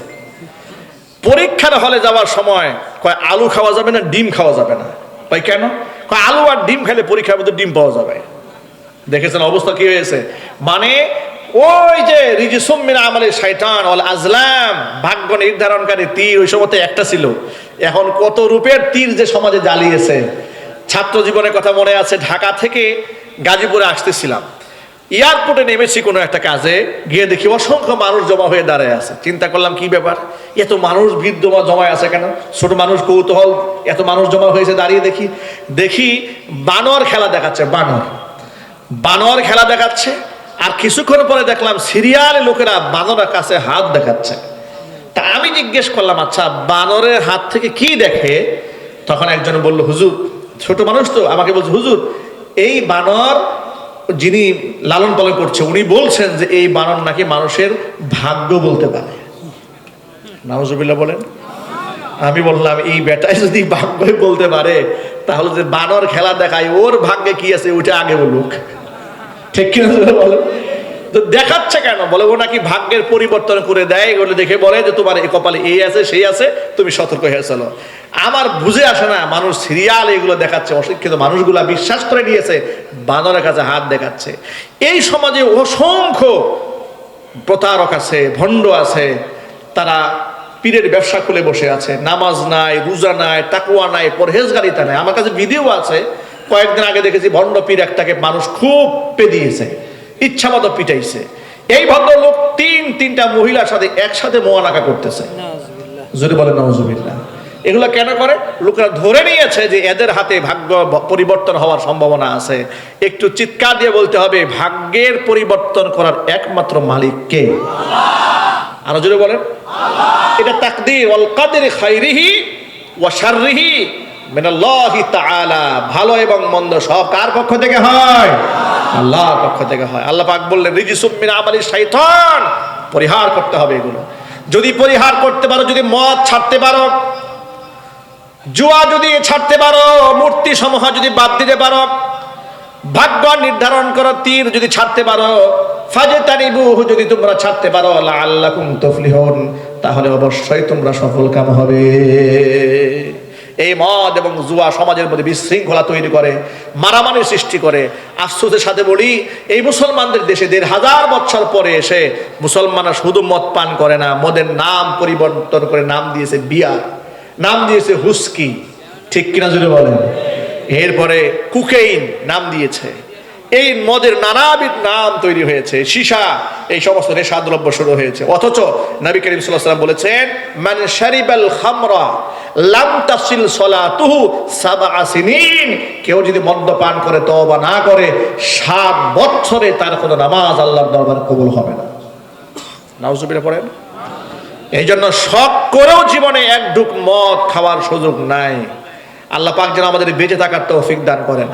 [SPEAKER 1] পরীক্ষার হলে যাওয়ার সময় কয় আলু খাওয়া যাবে না, ডিম খাওয়া যাবে না। কয় কেন? কয় আলু আর ডিম খেলে পরীক্ষার মধ্যে ডিম পাওয়া যাবে। দেখেছেন অবস্থা কি হয়েছে? মানে ওই যে রিজিসুম মিন আমালি শাইতান ওয়াল আজলাম, ভাগ্য নির্ধারণকারী তীর ওই সময় একটা ছিল, এখন কত রূপের তীর যে সমাজে জ্বালিয়েছে। ছাত্র জীবনের কথা মনে আছে, ঢাকা থেকে গাজীপুরে আসতেছিলাম, এয়ারপোর্টে নেমেছি কোনো একটা কাজে, গিয়ে দেখি অসংখ্য মানুষ জমা হয়ে দাঁড়ায় আছে। চিন্তা করলাম কি ব্যাপার, এত মানুষ ভিড় জমা আছে কেন? ছোট মানুষ কৌতূহল, এত মানুষ জমা হয়েছে, দাঁড়িয়ে দেখি বানর খেলা দেখাচ্ছে। বানর খেলা দেখাচ্ছে। আর কিছুক্ষণ পরে দেখলাম সিরিয়ালে লোকেরা বানরের কাছে হাত দেখাচ্ছে। তা আমি জিজ্ঞেস করলাম, আচ্ছা বানরের হাত থেকে কি দেখে? তখন একজন বলল, হুজুর, ছোট মানুষ তো, আমাকে বলছে হুজুর এই বানর যিনি লালন পালন করছে উনি বলছেন যে এই বানর নাকি মানুষের ভাগ্য বলতে পারে। নাউজুবিল্লাহ বলেন। আমি বললাম এই বেটাই যদি ভাগ্যই বলতে পারে, তাহলে যে বানর খেলা দেখায় ওর ভাগ্যে কি আছে ওইটা আগে বলুক, ঠিক কিনা বলেন? তো দেখাচ্ছে কেন? বলে ও নাকি ভাগ্যের পরিবর্তন করে দেয়, এগুলো দেখে বলে যে তোমার এই কপালে এই আছে সেই আছে, তুমি সতর্ক হয়ে চলো। আমার বুঝে আসে না, মানুষ সিরিয়াল এগুলো দেখাচ্ছে, অশিক্ষিত মানুষগুলা বিশ্বাস করে নিয়েছে, বানরের কাছে হাত দেখাচ্ছে। এই সমাজে অসংখ্য প্রতারক আছে, ভণ্ড আছে, তারা পীরের ব্যবসা খুলে বসে আছে, নামাজ নাই, রোজা নাই, তাকওয়া নাই, পরহেজগারিতা নাই। আমার কাছে ভিডিও আছে, কয়েকদিন আগে দেখেছি ভণ্ড পীর একটাকে মানুষ খুব পেদিয়েছে, ইচ্ছা মতো পিটাইছে। এই ভদ্রলোক তিনটা মহিলার সাথে একসাথে মোয়ানাকা করতেছে। যদি বলেন নাউজুবিল্লাহ। এগুলো কেন করে? লোকেরা ধরে নিয়েছে যে এদের হাতে ভাগ্য পরিবর্তন হওয়ার সম্ভাবনা আছে। একটু চিৎকার দিয়ে বলতে হবে, ভাগ্যের পরিবর্তন করার একমাত্র মালিক কে? আরো জোরে বলেন। এটা তাকদীর, ওয়াল কাদরি খাইরিহি ওয়া শাররিহি মিনাল্লাহি তাআলা। ভালো এবং মন্দ সব কার পক্ষ থেকে হয়? আল্লাহর পক্ষ থেকে হয়। আল্লাহ পাক বললেন রিজিসুম মিন আমালি শাইতান, পরিহার করতে হবে এগুলো। যদি পরিহার করতে পারো, যদি মদ ছাড়তে পারো, জুয়া যদি ছাড়তে পারো, মূর্তি সমূহ যদি বাদ দিতে পারো, ভাগ্য নির্ধারণ করো তীর যদি ছাড়তে পারো, ফাজতানিবুহু যদি তোমরা ছাড়তে পারো, লাআল্লাকুম তুফলিহুন, তাহলে অবশ্যই তোমরা সফল কাম হবে। এই মদ এবং জুয়া সমাজের মধ্যে বিশৃঙ্খলা তৈরি করে, মারামারি সৃষ্টি করে। আফসোসের সাথে বলি, এই মুসলমানদের দেশে ১৫০০ বছর পরে এসে মুসলমানরা শুধু মদ পান করে না, মদের নাম পরিবর্তন করে নাম দিয়েছে বিয়ার, নাম দিয়েছে হুস্কি, ঠিক কিনা যদি বলেন। এরপরে কুকেইন নাম দিয়েছে। এই মদের নানাবিধ নাম তৈরি হয়েছে, সীসা, এই সমস্ত নেশাদ্রব্য শুরু হয়েছে। অথচ নবী করিম সাল্লাল্লাহু আলাইহি ওয়াসাল্লাম বলেছেন, মান শারিবাল খামরা লাম তাসিল সালাতুহু সাবআ সিনিন, কেউ যদি মদ্যপান করে তওবা না করে 7 বছরে তার কোনো নামাজ আল্লাহর দরবারে কবুল হবে না। নাউজুবিল্লাহ পড়েন। এই জন্য শখ করেও জীবনে এক ঢুক মদ খাওয়ার সুযোগ নাই। আল্লাহ পাক যেন আমাদের বেঁচে থাকার তৌফিক দান করেন।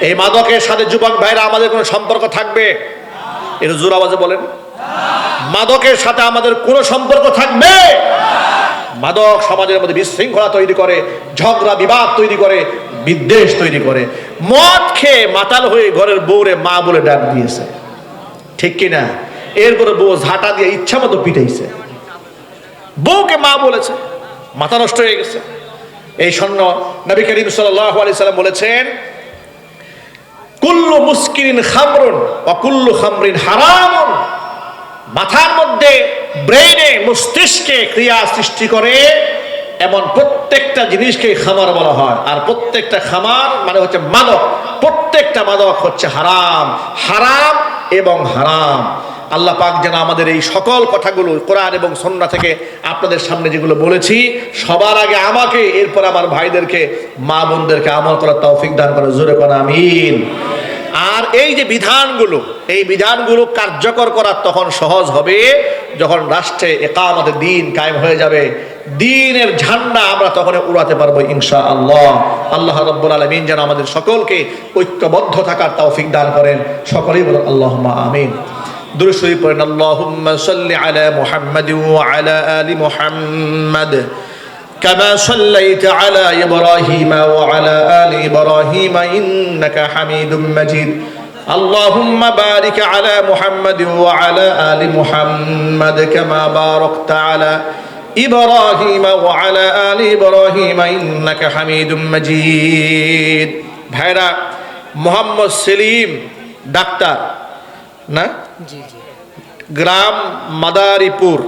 [SPEAKER 1] এই মাদকের সাথে যুবক ভাইরা আমাদের কোনো সম্পর্ক থাকবে? একটু জোর আওয়াজে বলেন। মাদকের সাথে আমাদের কোনো সম্পর্ক থাকবে? মাদক সমাজের মধ্যে বিশৃঙ্খলা তৈরি করে, ঝগড়া বিবাদ তৈরি করে, বিদ্বেষ তৈরি করে। মদ খেয়ে মাতাল হয়ে ঘরের বউরে মা বলে ডাক দিয়েছে, ঠিক কিনা? এরপরে বউ ঝাঁটা দিয়ে ইচ্ছা মতো পিটাইছে, বউকে মা বলেছে, মাথা নষ্ট হয়ে গেছে। এই জন্য নবী করিম সাল্লাল্লাহু আলাইহি সাল্লাম বলেছেন, কুল্লু মুসকিরিন খামরুন ওয়া কুল্লু খামরিন হারামুন। মাথার মধ্যে, ব্রেইনে, মস্তিষ্কে ক্রিয়া সৃষ্টি করে এমন প্রত্যেকটা জিনিসকে খামার বলা হয়। আর প্রত্যেকটা খামার মানে হচ্ছে মাদক। প্রত্যেকটা মাদক হচ্ছে হারাম, হারাম এবং হারাম। আল্লাহ পাক যেন আমাদের এই সকল কথাগুলো কোরআন এবং সুন্নাহ থেকে আপনাদের সামনে যেগুলো বলেছি, সবার আগে আমাকে, এরপর আমার ভাইদেরকে, মা বোনদেরকে আমল করার তৌফিক দান করে। জোরে কোন আমিন। আর এই যে বিধানগুলো, এই বিধানগুলো কার্যকর করা তখন সহজ হবে যখন রাষ্ট্রে ইকামতের দিন কায়েম হয়ে যাবে, দ্বীনের ঝান্ডা আমরা তখন উড়াতে পারবো ইনশাআল্লাহ। আল্লাহ রাব্বুল আলামিন যেন আমাদের সকলকে ঐক্যবদ্ধ থাকার তৌফিক দান করেন। সকলেই বলেন আল্লাহুম্মা আমিন। দুরূদ শরীফ পড়েন, আল্লাহুম্মা সাল্লি আলা মুহাম্মাদিন ওয়া আলা আলি মুহাম্মাদ كما صليت على إبراهيم وعلى آل إبراهيم إنك حميد مجيد اللهم بارك على محمد وعلى آل محمد كما باركت على إبراهيم وعلى آل إبراهيم إنك حميد مجيد ভাইরা মোহাম্মদ সেলিম ডাক্তার না গ্রাম মাদারীপুর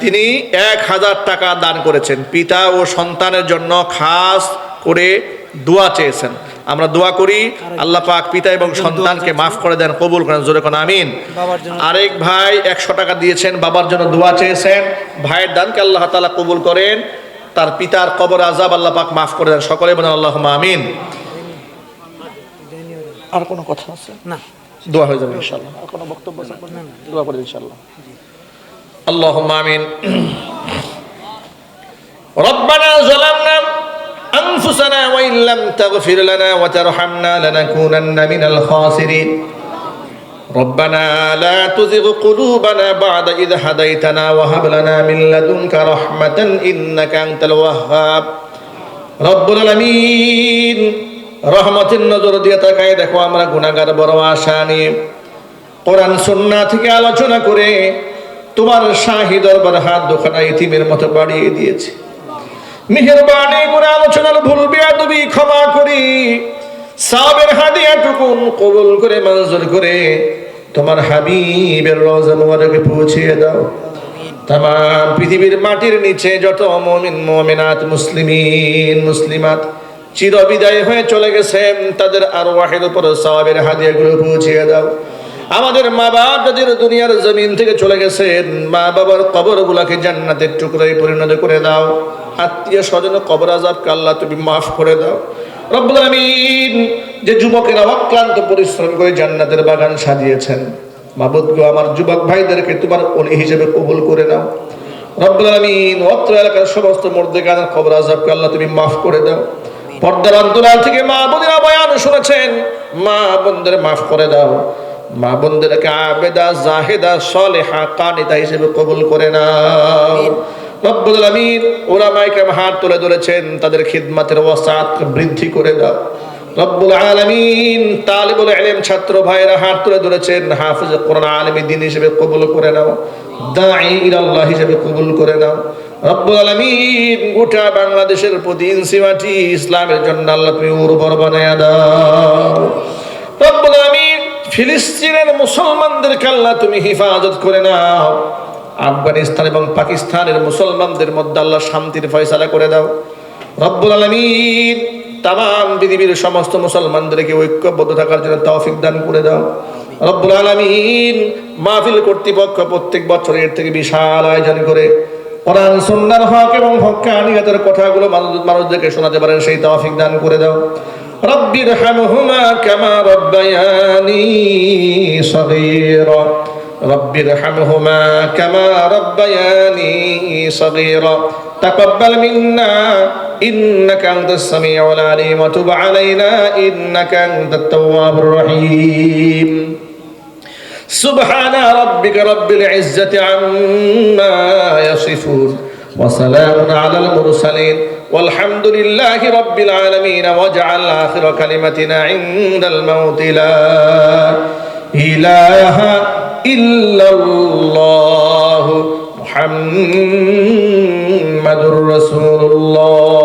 [SPEAKER 1] তিনি 1000 টাকা দান করেছেন পিতা ও সন্তানের জন্য খাস করে দোয়া চেয়েছেন আমরা দোয়া করি আল্লাহ পাক পিতা এবং সন্তানকে মাফ করে দেন কবুল করেন জোরে কোন আমিন আরেক ভাই 100 টাকা দিয়েছেন বাবার জন্য দোয়া চেয়েছেন ভাইয়ের দানকে আল্লাহ তাআলা কবুল করেন তার পিতার কবর আযাব আল্লাহ পাক মাফ করে দেন সকলে বলেন আল্লাহুম্মা আমিন আর কোনো কথা আছে না দোয়া হয়ে যাবে ইনশাআল্লাহ আর কোনো বক্তব্য আছে না দোয়া করে ইনশাআল্লাহ اللهم آمين ربنا ظلمنا أنفسنا وإن لم تغفر لنا وترحمنا لنكونن من الخاسرين ربنا لا تزغ قلوبنا بعد إذ هديتنا وهب لنا من لدنك رحمة إنك أنت الوهاب رب العالمين রহমতের নজর দিয়ে তাকায় দেখো আমরা গুনাহগার বড় আশা নিয়ে কোরআন সুন্নাহ থেকে আলোচনা করে তোমার শাহী দরবার হাত দুখানা ইতিমের মতো বাড়িয়ে দিয়েছে মেহেরবানি করে আলোচনার ভুল বেয়াদবি ক্ষমা করি সাবের হাদিয়াটুকু কবুল করে মঞ্জুর করে তোমার হাবিবের রওজা মুবারকে পৌঁছিয়ে দাও तमाम পৃথিবীর মাটির নিচে যত মুমিন মুমিনাত মুসলিমিন মুসলিমাত চিরবিদায় হয়ে চলে গেছেন তাদের আরওয়াহের উপর সাওয়াবের হাদিয়াগুলো পৌঁছিয়ে দাও আমাদের মা বাবা যাদের দুনিয়ার জমিন থেকে চলে গেছেন মা বাবার কবরগুলোকে জান্নাতের টুকরায় পরিণত করে দাও আত্মীয় স্বজন কবর আযাবকে আল্লাহ তুমি মাফ করে দাও রব্বুল আলামিন যে যুবকেরা অক্লান্ত পরিশ্রম করে জান্নাতের বাগান সাজিয়েছেন মাবুদ গো আমার যুবক ভাইদেরকে তোমার ওলি হিসেবে কবুল করে নাও রব্বুল আলামিন অত্র এলাকার সমস্ত মুর্দেগানের কবর আযাবকে আল্লাহ তুমি মাফ করে দাও পর্দার অন্তরাল থেকে মা বোনেরা বয়ান শুনেছেন মা বোনদের মাফ করে দাও মা বোনদেরকে আবেদা জাহেদা সালেহা কানিতা হিসেবে কবুল করে নাও রব্বুল আলামিন উলামায়ে কেরাম হাত তুলে ধরেছেন তাদের খিদমতের ওয়াসাত বৃদ্ধি করে দাও রব্বুল আলামিন তালিবুল ইলম ছাত্র ভাইরা হাত তুলে ধরেছেন হাফেজ কোরআন আলেমী দ্বীন হিসেবে কবুল করে নাও দাঈ ইলাল্লাহ হিসেবে কবুল করে নাও রব্বুল আলামিন গোটা বাংলাদেশের প্রতি ইঞ্চি মাটি ইসলামের জন্য আল্লাহ তুমি উর্বর বানায়া দাও রব্বুল আলামিন ফিলিস্তিনের মুসলমানদেরকে আল্লাহ তুমি হেফাজত করে নাও আফগানিস্তান এবং পাকিস্তানের মুসলমানদের মধ্যে আল্লাহ শান্তির ফয়সালা করে দাও রব্বুল আলামিন तमाम পৃথিবীর সমস্ত মুসলমানদেরকে ঐক্যবদ্ধ থাকার জন্য তৌফিক দান করে দাও রব্বুল আলামিন মাহফিল কর্তৃপক্ষ প্রত্যেক বছর এর থেকে বিশাল আয়োজন করে কোরআন সুন্নাহর হক এবং হক্কানিয়তের কথাগুলো মানুষদেরকে শোনাতে পারেন সেই তৌফিক দান করে দাও রব্বিরহামহুমা কামা রব্বায়ানি সগীরা রব্বিরহামহুমা কামা রব্বায়ানি সগীরা তাকাব্বাল মিন্না إنك أنت السميع العليم وتب علينا إنك أنت التواب الرحيم سبحان ربك رب العزة عما يصفون وسلام على المرسلين والحمد لله رب العالمين واجعل آخر كلمتنا عند الموت لا إله إلا الله محمد رسول الله